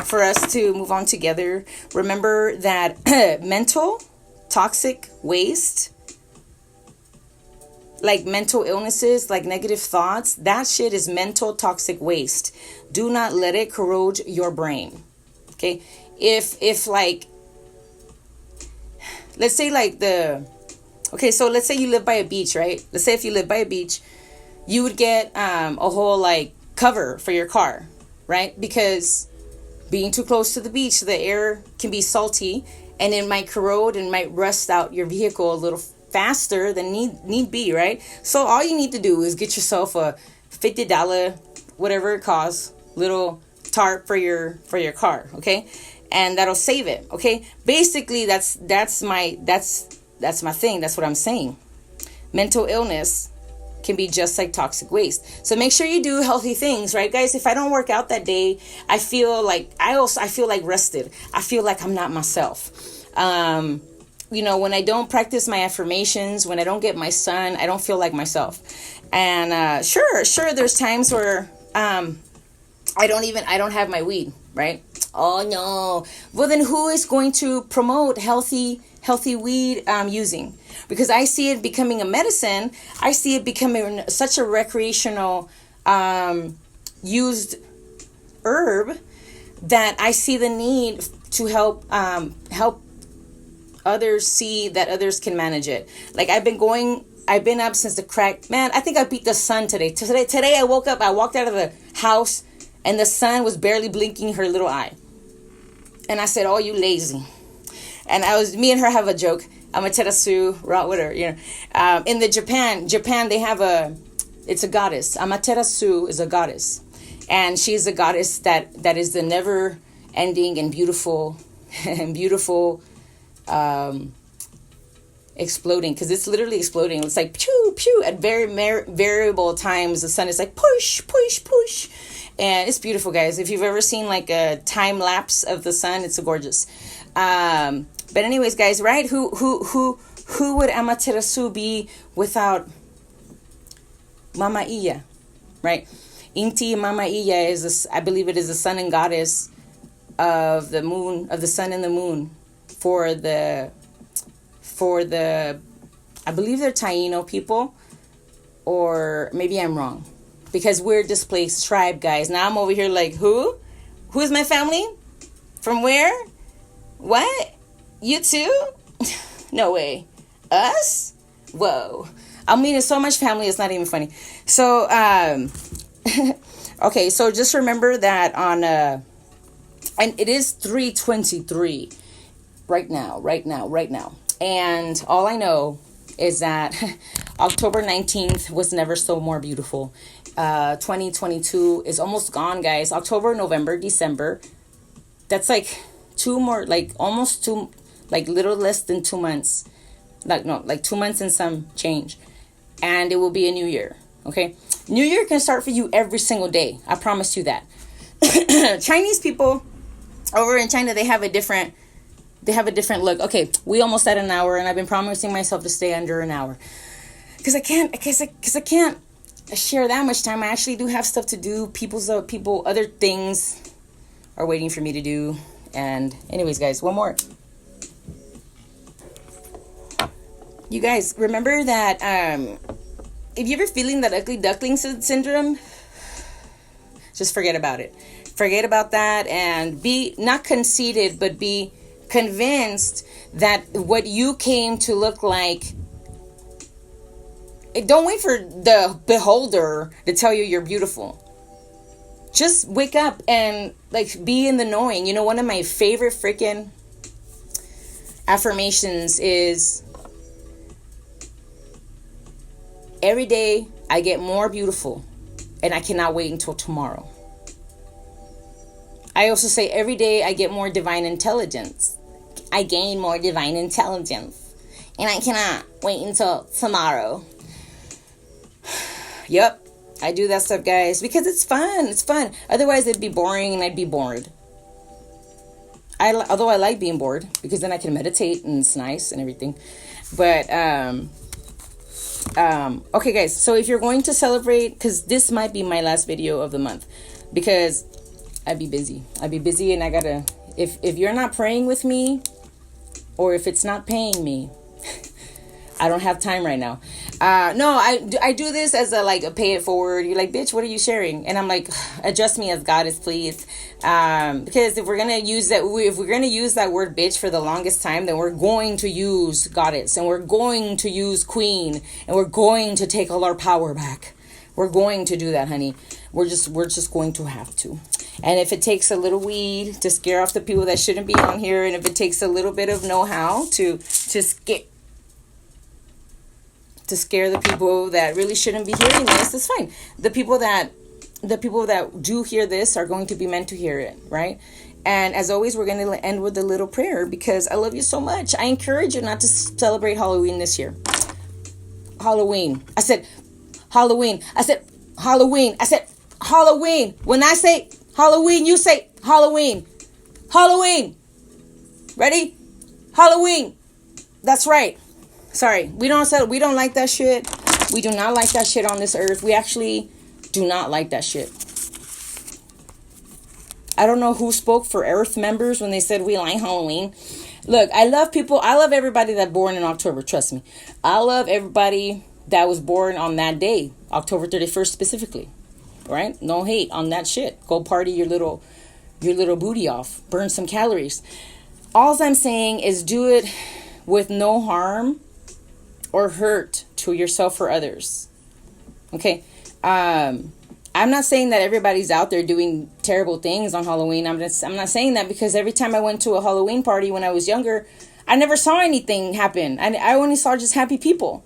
Speaker 1: for us to move on together, remember that mental toxic waste, like mental illnesses, like negative thoughts, that shit is mental toxic waste. Do not let it corrode your brain. Okay? If like, let's say like so let's say you live by a beach, right? Let's say if you live by a beach, you would get a whole like cover for your car, right? Because being too close to the beach, the air can be salty, and it might corrode and might rust out your vehicle a little faster than need be, right? So all you need to do is get yourself a $50, whatever it costs, little tarp for your car, okay? And that'll save it, okay? Basically, that's my thing. That's what I'm saying. Mental illness can be just like toxic waste. So make sure you do healthy things, right, guys? If I don't work out that day, I feel like rested. I feel like I'm not myself. When I don't practice my affirmations, when I don't get my sun, I don't feel like myself. And sure, there's times where I don't have my weed, right? Oh no. Well, then who is going to promote healthy weed using? Because I see it becoming a medicine. I see it becoming such a recreational used herb that I see the need to help others see that others can manage it. Like I've been up since the crack. Man, I think I beat the sun today. Today I woke up, I walked out of the house, and the sun was barely blinking her little eye. And I said, "Oh, you lazy." And me and her have a joke. Amaterasu, whatever, in the Japan, they have it's a goddess. Amaterasu is a goddess. And she's a goddess that is the never ending and beautiful, exploding, because it's literally exploding. It's like pew, pew, at very variable times. The sun is like push, push, push. And it's beautiful, guys. If you've ever seen like a time lapse of the sun, it's so gorgeous. But anyways, guys, right? Who would Amaterasu be without Mama Iya, right? Inti Mama Iya I believe it is the sun and goddess of the moon, of the sun and the moon, for the I believe they're Taino people, or maybe I'm wrong, because we're displaced tribe, guys. Now I'm over here like, who's my family? From where? What? You too? No way. Us? Whoa. I mean, it's so much family, it's not even funny. So, okay, so just remember that and it is 3:23 right now. And all I know is that October 19th was never so more beautiful. 2022 is almost gone, guys. October, November, December. That's like two more, like almost two, like little less than 2 months. Like, no, like 2 months and some change. And it will be a new year. Okay? New year can start for you every single day. I promise you that. Chinese people over in China, they have a different look. Okay, we almost at an hour, and I've been promising myself to stay under an hour. Because I can't share that much time. I actually do have stuff to do. Other things are waiting for me to do. And anyways, guys, one more. You guys, remember that if you're ever feeling that ugly duckling syndrome, just forget about it. Forget about that and be not conceited, but be convinced that what you came to look like. Don't wait for the beholder to tell you you're beautiful. Just wake up and like be in the knowing. You know, one of my favorite freaking affirmations is, every day I get more beautiful and I cannot wait until tomorrow. I also say every day I get more divine intelligence. I gain more divine intelligence and I cannot wait until tomorrow. Yep, I do that stuff, guys, because it's fun. It's fun. Otherwise, it'd be boring and I'd be bored. Although I like being bored because then I can meditate and it's nice and everything. But okay, guys. So if you're going to celebrate, because this might be my last video of the month, because I'd be busy, and I gotta. If you're not praying with me, or if it's not paying me, I don't have time right now. No, I do this as a pay it forward. You're like, bitch, what are you sharing? And I'm like, address me as Goddess, please. Because if we're gonna use that word bitch for the longest time, then we're going to use Goddess, and we're going to use Queen, and we're going to take all our power back. We're going to do that, honey. We're just going to have to. And if it takes a little weed to scare off the people that shouldn't be on here, and if it takes a little bit of know-how to scare the people that really shouldn't be hearing this, it's fine. The people that do hear this are going to be meant to hear it, right? And as always, we're going to end with a little prayer because I love you so much. I encourage you not to celebrate Halloween this year. Halloween. I said Halloween. I said Halloween. I said Halloween. When I say Halloween, you say Halloween. Halloween. Ready? Halloween. That's right. Sorry, we don't like that shit. We do not like that shit on this earth. We actually do not like that shit. I don't know who spoke for Earth members when they said we like Halloween. Look, I love people. I love everybody that born in October. Trust me. I love everybody that was born on that day, October 31st specifically. Right? No hate on that shit. Go party your little booty off. Burn some calories. All I'm saying is do it with no harm or hurt to yourself or others. Okay? I'm not saying that everybody's out there doing terrible things on Halloween. I'm not saying that because every time I went to a Halloween party when I was younger, I never saw anything happen. I only saw just happy people.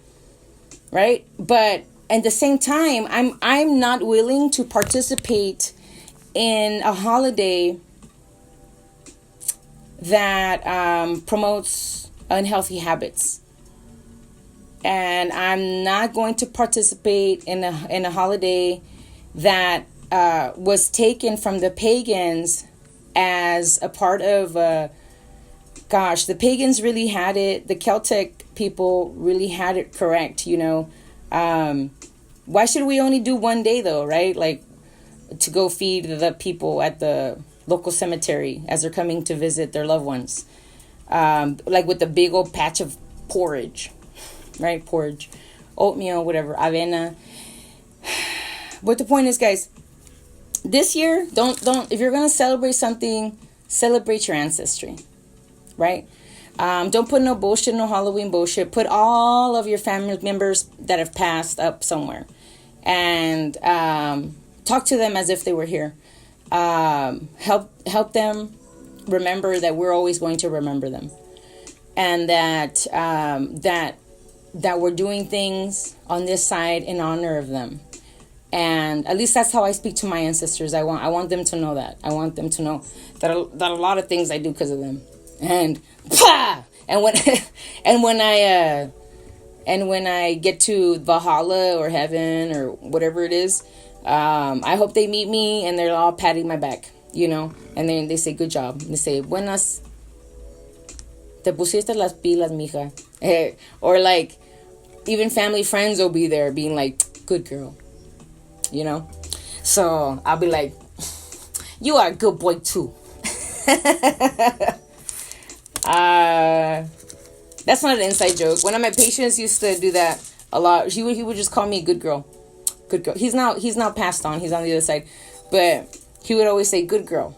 Speaker 1: Right? But at the same time, I'm not willing to participate in a holiday that promotes unhealthy habits. And I'm not going to participate in a holiday that was taken from the pagans as a part of the pagans really had it. The Celtic people really had it correct, you know. Why should we only do one day though, right? Like to go feed the people at the local cemetery as they're coming to visit their loved ones. Like with the big old patch of porridge, right? Porridge, oatmeal, whatever, avena. But the point is, guys, this year, don't, if you're going to celebrate something, celebrate your ancestry, right? Don't put no bullshit, no Halloween bullshit. Put all of your family members that have passed up somewhere and talk to them as if they were here. Help them remember that we're always going to remember them, and that that we're doing things on this side in honor of them. And at least that's how I speak to my ancestors. I want them to know that. I want them to know that a lot of things I do because of them. And and when and when I get to Valhalla or heaven or whatever it is, I hope they meet me and they're all patting my back, and then they say good job. They say buenas, te pusiste las pilas, mija. Or like even family friends will be there being like, good girl. So I'll be like, you are a good boy too. That's not an inside joke. One of my patients used to do that a lot. He would just call me good girl. He's now passed on. He's on the other side, but he would always say good girl.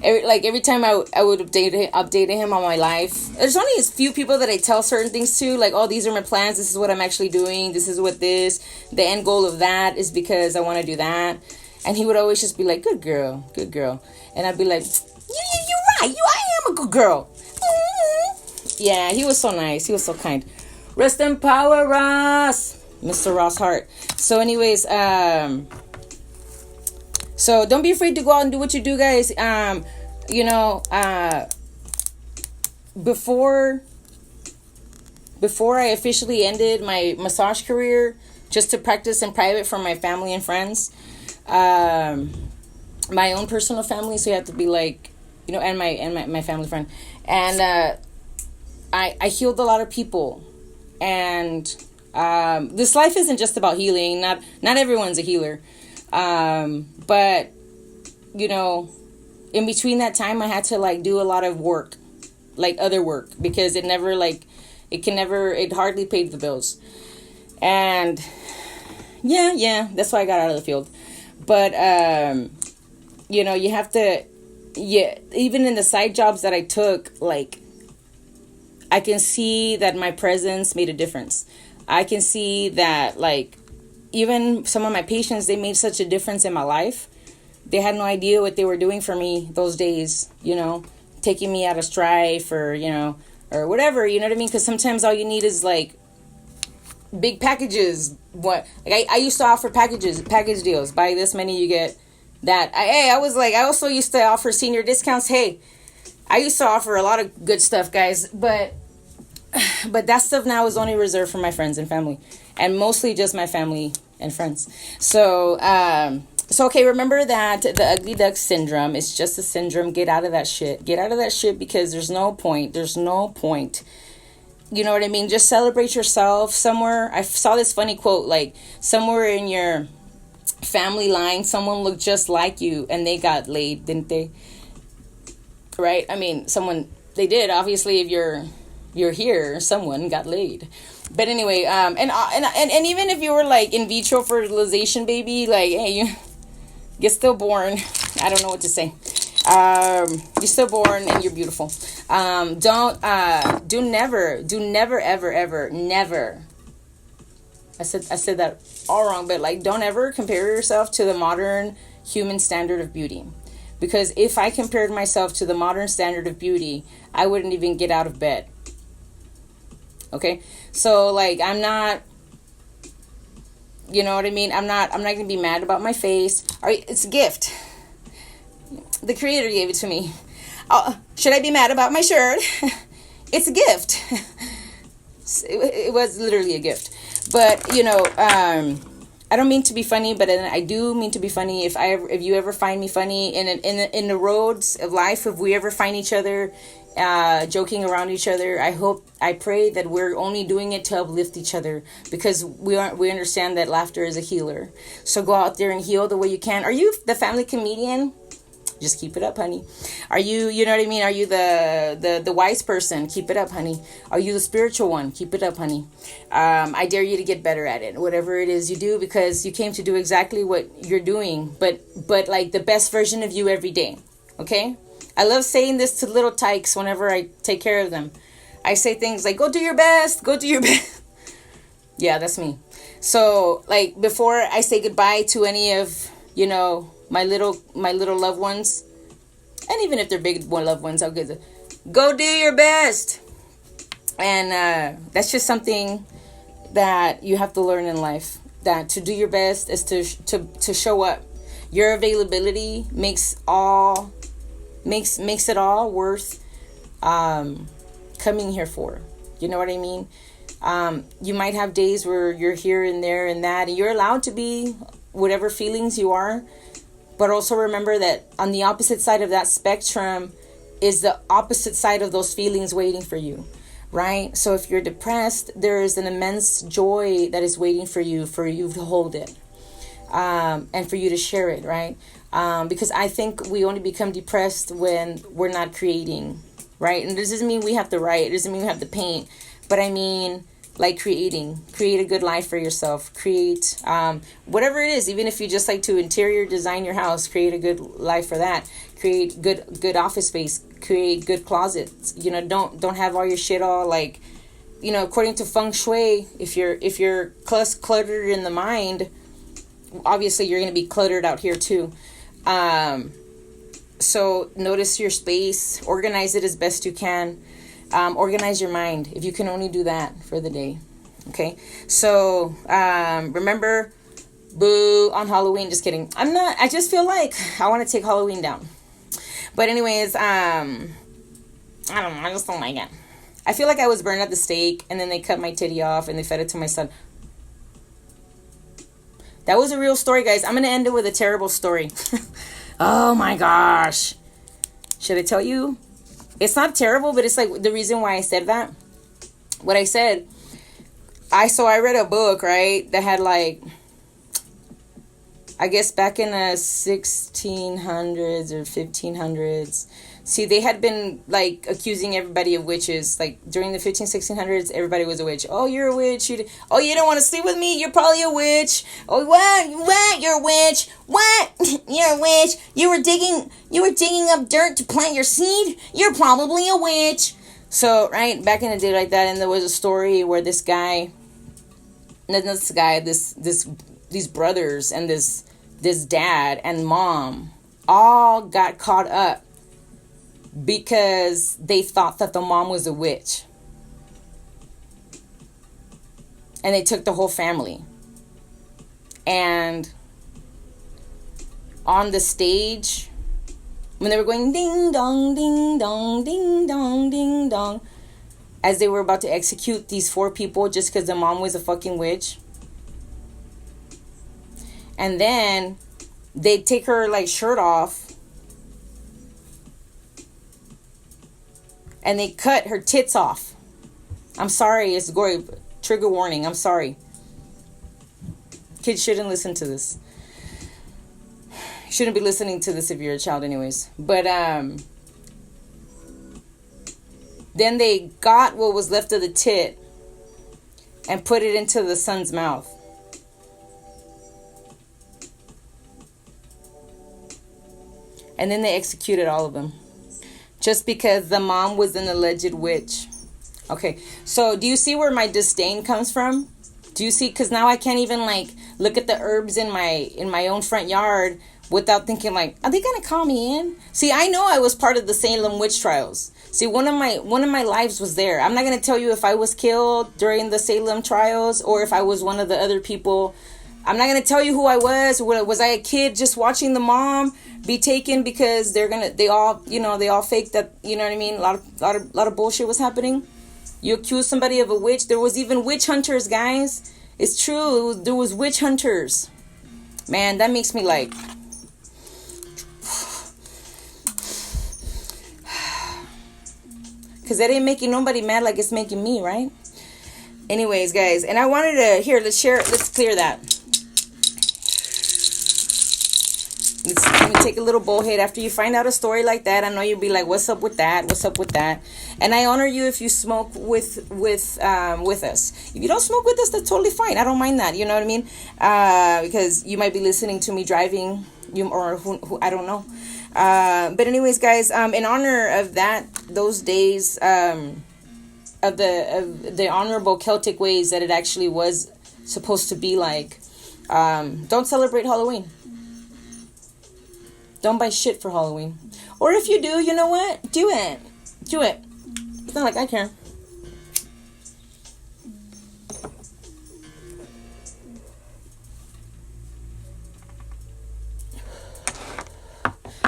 Speaker 1: Every time I would update him on my life. There's only a few people that I tell certain things to, like, oh, these are my plans. This is what I'm actually doing. This is what the end goal of that is because I want to do that. And he would always just be like, good girl. And I'd be like, you're right. I am a good girl. Yeah, he was so nice. He was so kind. Rest in power, Ross. Mr. Ross Hart. So anyways, so don't be afraid to go out and do what you do, guys. Before I officially ended my massage career, just to practice in private for my family and friends, my own personal family. So you have to be like, and my family friend, and I healed a lot of people, and this life isn't just about healing. Not everyone's a healer. But, in between that time, I had to like do a lot of work, like other work, because it hardly paid the bills. And yeah, that's why I got out of the field. But, you have to, even in the side jobs that I took, like, I can see that my presence made a difference. I can see that, like, even some of my patients, they made such a difference in my life. They had no idea what they were doing for me those days, taking me out of strife or or whatever, you know what I mean? Because sometimes all you need is like big packages. I used to offer package deals. Buy this many, you get that. I also used to offer senior discounts. Hey, I used to offer a lot of good stuff, guys, but that stuff now is only reserved for my friends and family, and mostly just my family and friends. So, okay, remember that the ugly duck syndrome is just a syndrome. Get out of that shit. Because there's no point. You know what I mean? Just celebrate yourself somewhere. I saw this funny quote, like, somewhere in your family line, someone looked just like you and they got laid, didn't they? Right? I mean, they did. Obviously, if you're here, someone got laid. But anyway, and even if you were like in vitro fertilization, baby, like, hey, you're still born. I don't know what to say. You're still born and you're beautiful. Do never, ever, never. I said that all wrong, but like, don't ever compare yourself to the modern human standard of beauty. Because if I compared myself to the modern standard of beauty, I wouldn't even get out of bed. Okay? So, like, I'm not, you know what I mean? I'm not going to be mad about my face. All right, it's a gift. The creator gave it to me. Should I be mad about my shirt? It's a gift. It was literally a gift. But, I don't mean to be funny, but I do mean to be funny. If you ever find me funny in the roads of life, if we ever find each other joking around each other, I pray that we're only doing it to uplift each other, because we understand that laughter is a healer. So go out there and heal the way you can. Are you the family comedian? Just keep it up, honey. Are you, you know what I mean? Are you the wise person? Keep it up, honey. Are you the spiritual one? Keep it up, honey. I dare you to get better at it, whatever it is you do, because you came to do exactly what you're doing, but like the best version of you every day. Okay? I love saying this to little tykes whenever I take care of them. I say things like, go do your best. Go do your best. Yeah, that's me. So, like, before I say goodbye to any of, my little loved ones, and even if they're big loved ones, I'll go do your best. And that's just something that you have to learn in life, that to do your best is to show up. Your availability makes it all worth coming here for. You know what I mean? You might have days where you're here and there and that, and you're allowed to be whatever feelings you are. But also remember that on the opposite side of that spectrum is the opposite side of those feelings waiting for you, right? So if you're depressed, there is an immense joy that is waiting for you to hold it, and for you to share it, right? Because I think we only become depressed when we're not creating, right? And this doesn't mean we have to write. It doesn't mean we have to paint. But I mean, like create a good life for yourself, create whatever it is. Even if you just like to interior design your house, create a good life for that. Create good office space, create good closets. Don't have all your shit all like, according to feng shui, if you're cluttered in the mind, obviously you're going to be cluttered out here too. So notice your space, organize it as best you can. Organize your mind, if you can only do that for the day. Okay, so remember, boo on Halloween. Just kidding. I just feel like I want to take Halloween down. But anyways, I don't know. I just don't like it. I feel like I was burned at the stake, and then they cut my titty off and they fed it to my son. That was a real story, guys. I'm gonna end it with a terrible story. Oh my gosh. Should I tell you? It's not terrible, but it's like the reason why I said that. What I said, I read a book, right, that had like, I guess back in the 1600s or 1500s. See, they had been like accusing everybody of witches. Like during the 1600s, everybody was a witch. Oh, you're a witch. You don't want to sleep with me? You're probably a witch. Oh, what? You're a witch. What? You're a witch. You were digging up dirt to plant your seed? You're probably a witch. So, right, back in the day like that, and there was a story where these brothers and this dad and mom all got caught up because they thought that the mom was a witch. And they took the whole family. And on the stage, when they were going ding dong, ding dong, ding dong, ding dong, as they were about to execute these 4 people just because the mom was a fucking witch. And then they take her like shirt off. And they cut her tits off. I'm sorry, it's gory. Trigger warning, I'm sorry. Kids shouldn't listen to this. Shouldn't be listening to this if you're a child anyways. But then they got what was left of the tit and put it into the son's mouth. And then they executed all of them. Just because the mom was an alleged witch. Okay, so do you see where my disdain comes from? Do you see? Because now I can't even like look at the herbs in my own front yard without thinking like, are they gonna call me in? See, I know I was part of the Salem witch trials. See, one of my lives was there. I'm not gonna tell you if I was killed during the Salem trials or if I was one of the other people. I'm not gonna tell you who I was. Was I a kid just watching the mom be taken because they all faked that, you know what I mean? A lot of bullshit was happening. You accuse somebody of a witch. There was even witch hunters, guys. It's true. There was witch hunters. Man, that makes me like. Because that ain't making nobody mad like it's making me, right? Anyways, guys, and I wanted to let's clear that. Let me take a little bullhead. After you find out a story like that, I know you'll be like, what's up with that? What's up with that? And I honor you if you smoke with us. If you don't smoke with us, that's totally fine. I don't mind that. You know what I mean? Because you might be listening to me driving, or who I don't know. But anyways, guys, in honor of those days, of the honorable Celtic ways that it actually was supposed to be like, don't celebrate Halloween. Don't buy shit for Halloween. Or if you do, you know what? Do it. It's not like I care.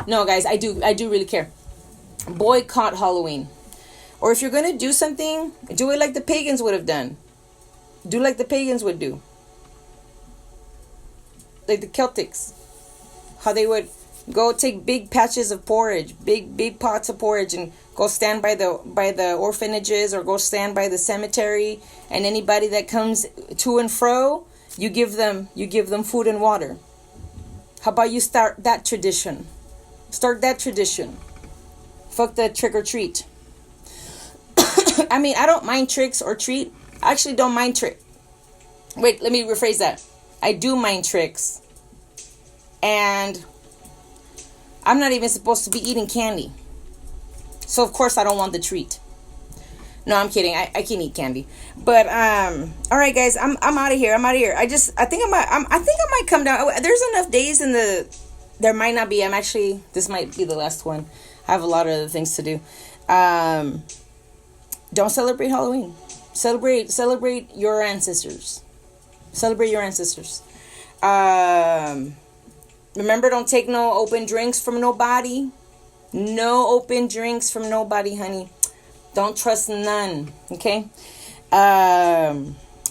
Speaker 1: No, guys, I do really care. Boycott Halloween. Or if you're going to do something, do it like the pagans would have done. Do like the pagans would do. Like the Celtics. How they would go take big patches of porridge, big pots of porridge, and go stand by the orphanages, or go stand by the cemetery, and anybody that comes to and fro, you give them food and water. How about you start that tradition? Start that tradition. Fuck the trick or treat. I mean, I don't mind tricks or treat. I actually don't mind trick. Wait, let me rephrase that. I do mind tricks. And I'm not even supposed to be eating candy. So of course I don't want the treat. No, I'm kidding. I can eat candy. But all right, guys, I'm out of here. I think I might come down. There's enough days in the. There might not be. This might be the last one. I have a lot of other things to do. Don't celebrate Halloween. Celebrate your ancestors. Celebrate your ancestors. Remember, don't take no open drinks from nobody. No open drinks from nobody, honey. Don't trust none. Okay. I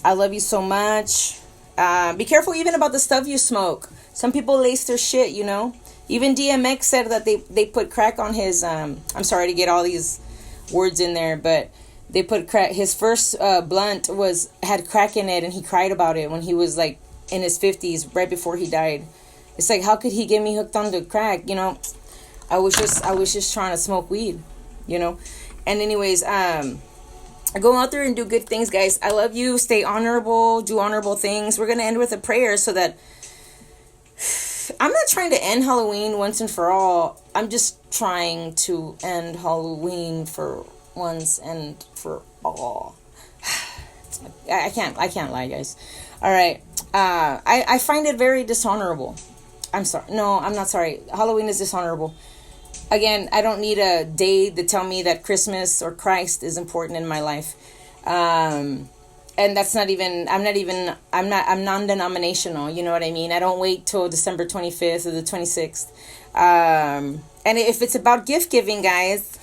Speaker 1: love you so much. Be careful even about the stuff you smoke. Some people lace their shit, you know. Even DMX said that they put crack on his. I'm sorry to get all these words in there, but they put crack. His first blunt had crack in it, and he cried about it when he was like in his 50s, right before he died. It's like, how could he get me hooked on the crack? You know, I was just trying to smoke weed, you know. And anyways, go out there and do good things, guys. I love you. Stay honorable. Do honorable things. We're gonna end with a prayer so that. I'm not trying to end Halloween once and for all. I'm just trying to end Halloween for once and for all. I can't lie, guys. All right. I find it very dishonorable. I'm sorry. No, I'm not sorry. Halloween is dishonorable. Again, I don't need a day to tell me that Christmas or Christ is important in my life. And that's not even, I'm non-denominational, you know what I mean? I don't wait till December 25th or the 26th. And if it's about gift giving, guys,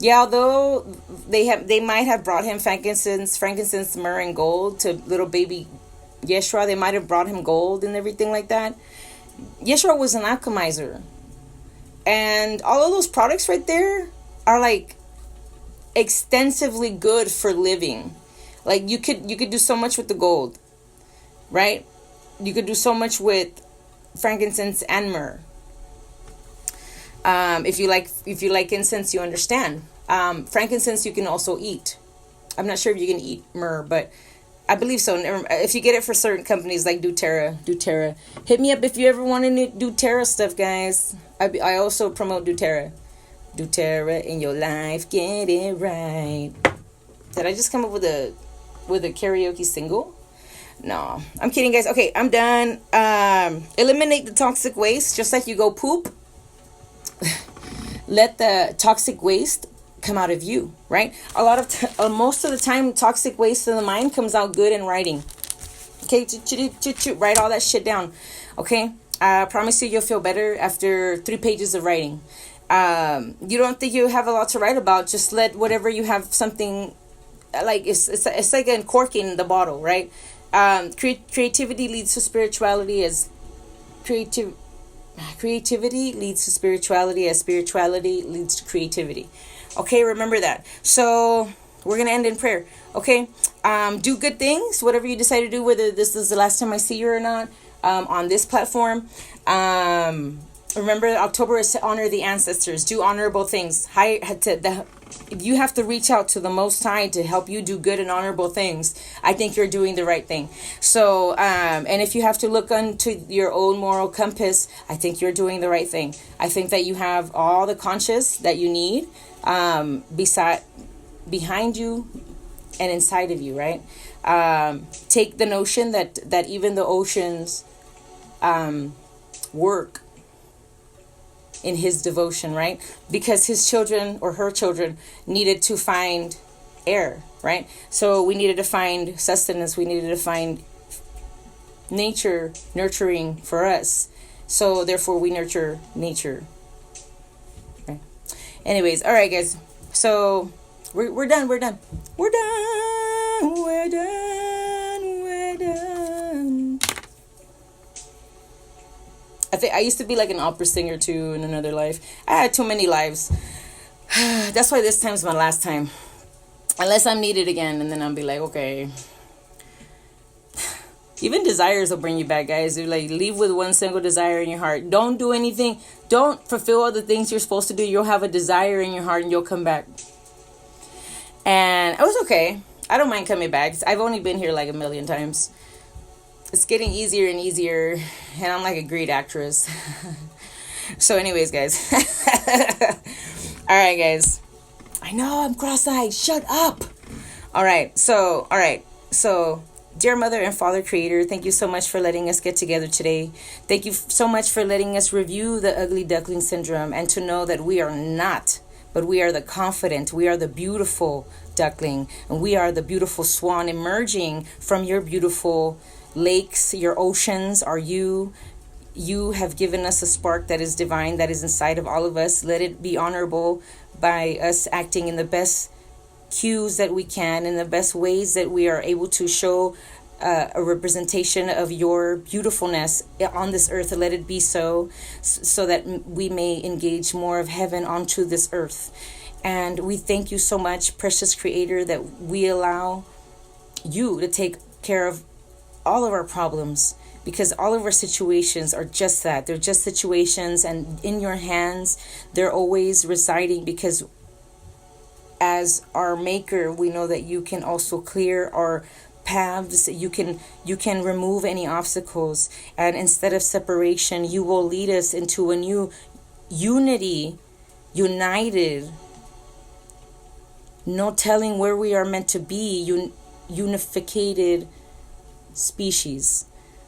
Speaker 1: yeah, although they might have brought him frankincense, myrrh, and gold to little baby Yeshua, they might have brought him gold and everything like that. Yeshua was an alchemizer. And all of those products right there are like extensively good for living. Like you could do so much with the gold, right? You could do so much with frankincense and myrrh. If you like incense, you understand. Frankincense you can also eat. I'm not sure if you can eat myrrh, but I believe so. If you get it for certain companies like doTERRA. Hit me up if you ever want to do doTERRA stuff, guys. I also promote doTERRA. doTERRA in your life, get it right. Did I just come up with a karaoke single? No, I'm kidding, guys. Okay, I'm done. Eliminate the toxic waste, just like you go poop. Let the toxic waste come out of you, right? Most of the time, toxic waste in the mind comes out good in writing. Okay, write all that shit down. Okay, I promise you'll feel better after 3 pages of writing. You don't think you have a lot to write about? Just let whatever you have something like it's like uncorking the bottle, right? Creativity leads to spirituality as creativity leads to spirituality as spirituality leads to creativity. Okay, remember that. So we're gonna end in prayer. Okay, do good things, whatever you decide to do, whether this is the last time I see you or not, on this platform. Remember, October is to honor the ancestors. Do honorable things. If you have to reach out to the Most High to help you do good and honorable things, I think you're doing the right thing. So, and if you have to look into your own moral compass, I think you're doing the right thing. I think that you have all the conscience that you need, behind you and inside of you, right? Take the notion that even the oceans work in his devotion, right? Because his children or her children needed to find air, right? So we needed to find sustenance. We needed to find nature nurturing for us. So therefore we nurture nature. Okay. Anyways, all right, guys. So we're done. We're done. We're done. We're done. We're done. I think I used to be like an opera singer too in another life. I had too many lives. That's why this time's my last time. Unless I'm needed again, and then I'll be like, okay. Even desires will bring you back, guys. They're like, leave with one single desire in your heart. Don't do anything. Don't fulfill all the things you're supposed to do. You'll have a desire in your heart and you'll come back. And I was okay. I don't mind coming back. I've only been here like a million times. It's getting easier and easier. And I'm like a great actress. So anyways, guys. All right, guys. I know I'm cross-eyed. Shut up. All right. So, dear Mother and Father Creator, thank you so much for letting us get together today. Thank you so much for letting us review the ugly duckling syndrome and to know that we are not, but we are the confident, we are the beautiful duckling, and we are the beautiful swan emerging from your beautiful lakes, your oceans are you. You have given us a spark that is divine, that is inside of all of us. Let it be honorable by us acting in the best cues that we can, in the best ways that we are able to show a representation of your beautifulness on this earth. Let it be so that we may engage more of heaven onto this earth. And we thank you so much, precious Creator, that we allow you to take care of all of our problems, because all of our situations are just that. They're just situations, and in your hands they're always residing, because as our maker, we know that you can also clear our paths. You can remove any obstacles, and instead of separation, you will lead us into a new unity, united, no telling where we are meant to be, unificated species.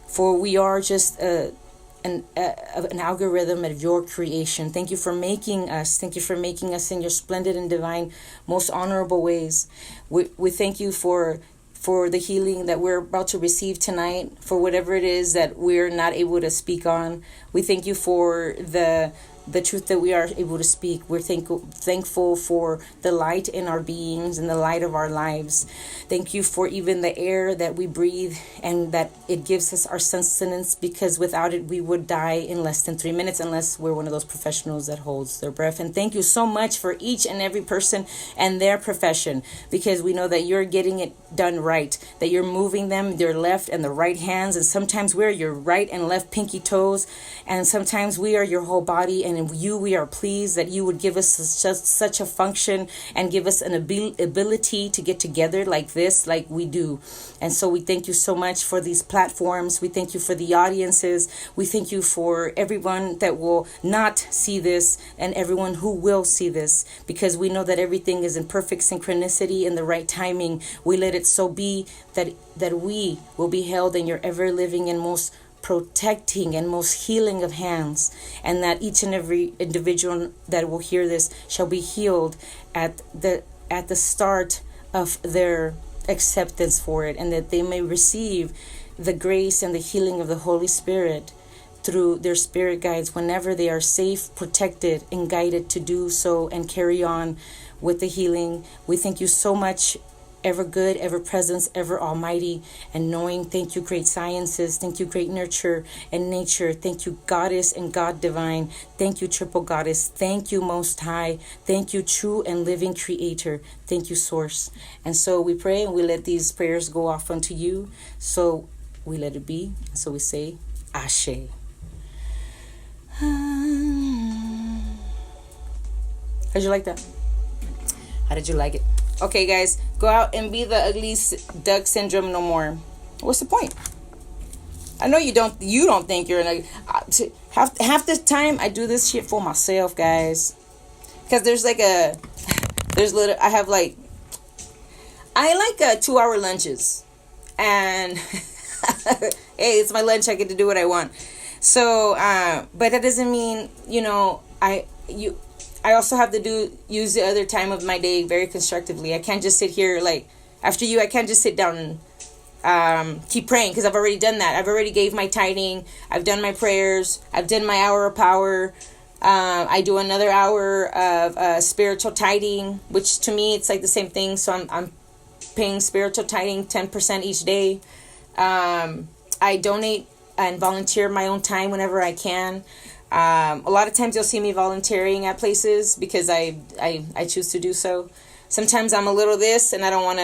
Speaker 1: For we are just an algorithm of your creation. Thank you for making us. Thank you for making us in your splendid and divine, most honorable ways. We thank you for the healing that we're about to receive tonight, for whatever it is that we're not able to speak on. We thank you for the truth that we are able to speak. We're thankful for the light in our beings and the light of our lives. Thank you for even the air that we breathe, and that it gives us our sustenance, because without it we would die in less than 3 minutes, unless we're one of those professionals that holds their breath. And thank you so much for each and every person and their profession, because we know that you're getting it done right, that you're moving them, their left and the right hands, and sometimes we're your right and left pinky toes, and sometimes we are your whole body. And in you we are pleased that you would give us such a function and give us an ability to get together like this, like we do. And so we thank you so much for these platforms. We thank you for the audiences. We thank you for everyone that will not see this and everyone who will see this, because we know that everything is in perfect synchronicity in the right timing. We let it so be that we will be held in your ever living and most protecting and most healing of hands, and that each and every individual that will hear this shall be healed at the start of their acceptance for it, and that they may receive the grace and the healing of the Holy Spirit through their spirit guides whenever they are safe, protected, and guided to do so and carry on with the healing. We thank you so much, ever good, ever presence, ever almighty and knowing. Thank you, great sciences. Thank you, great nurture and nature. Thank you, goddess and God divine. Thank you, triple goddess. Thank you, most high. Thank you, true and living creator. Thank you, source. And so we pray, and we let these prayers go off unto you. So we let it be. So we say, Ashe. How'd you like that? How did you like it? Okay, guys, go out and be the ugly duck syndrome no more. What's the point? I know you don't think you're an ugly. Half the time I do this shit for myself, guys, because I like 2-hour lunches, and hey, it's my lunch. I get to do what I want. So, but that doesn't mean I also have to use the other time of my day very constructively. I can't just sit here after you. I can't just sit down keep praying, because I've already done that. I've already gave my tithing. I've done my prayers. I've done my hour of power. I do another hour of spiritual tithing, which to me it's like the same thing. So I'm paying spiritual tithing 10% each day. I donate and volunteer my own time whenever I can. A lot of times you'll see me volunteering at places because I choose to do so. Sometimes I'm a little this and I don't want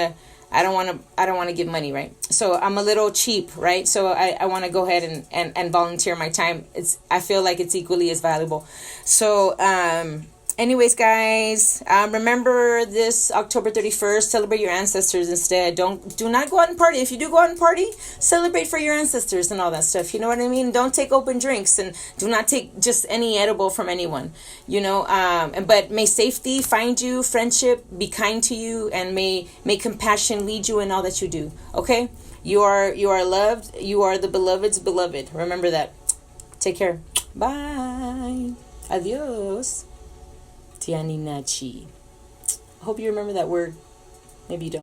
Speaker 1: to give money, right? So I'm a little cheap, right? So I want to go ahead and volunteer my time. I feel like it's equally as valuable. So anyways, guys, remember this October 31st, celebrate your ancestors instead. Do not go out and party. If you do go out and party, celebrate for your ancestors and all that stuff. You know what I mean? Don't take open drinks, and do not take just any edible from anyone. But may safety find you, friendship be kind to you, and may compassion lead you in all that you do. Okay? You are loved. You are the beloved's beloved. Remember that. Take care. Bye. Adios. Tianinachi. I hope you remember that word. Maybe you don't.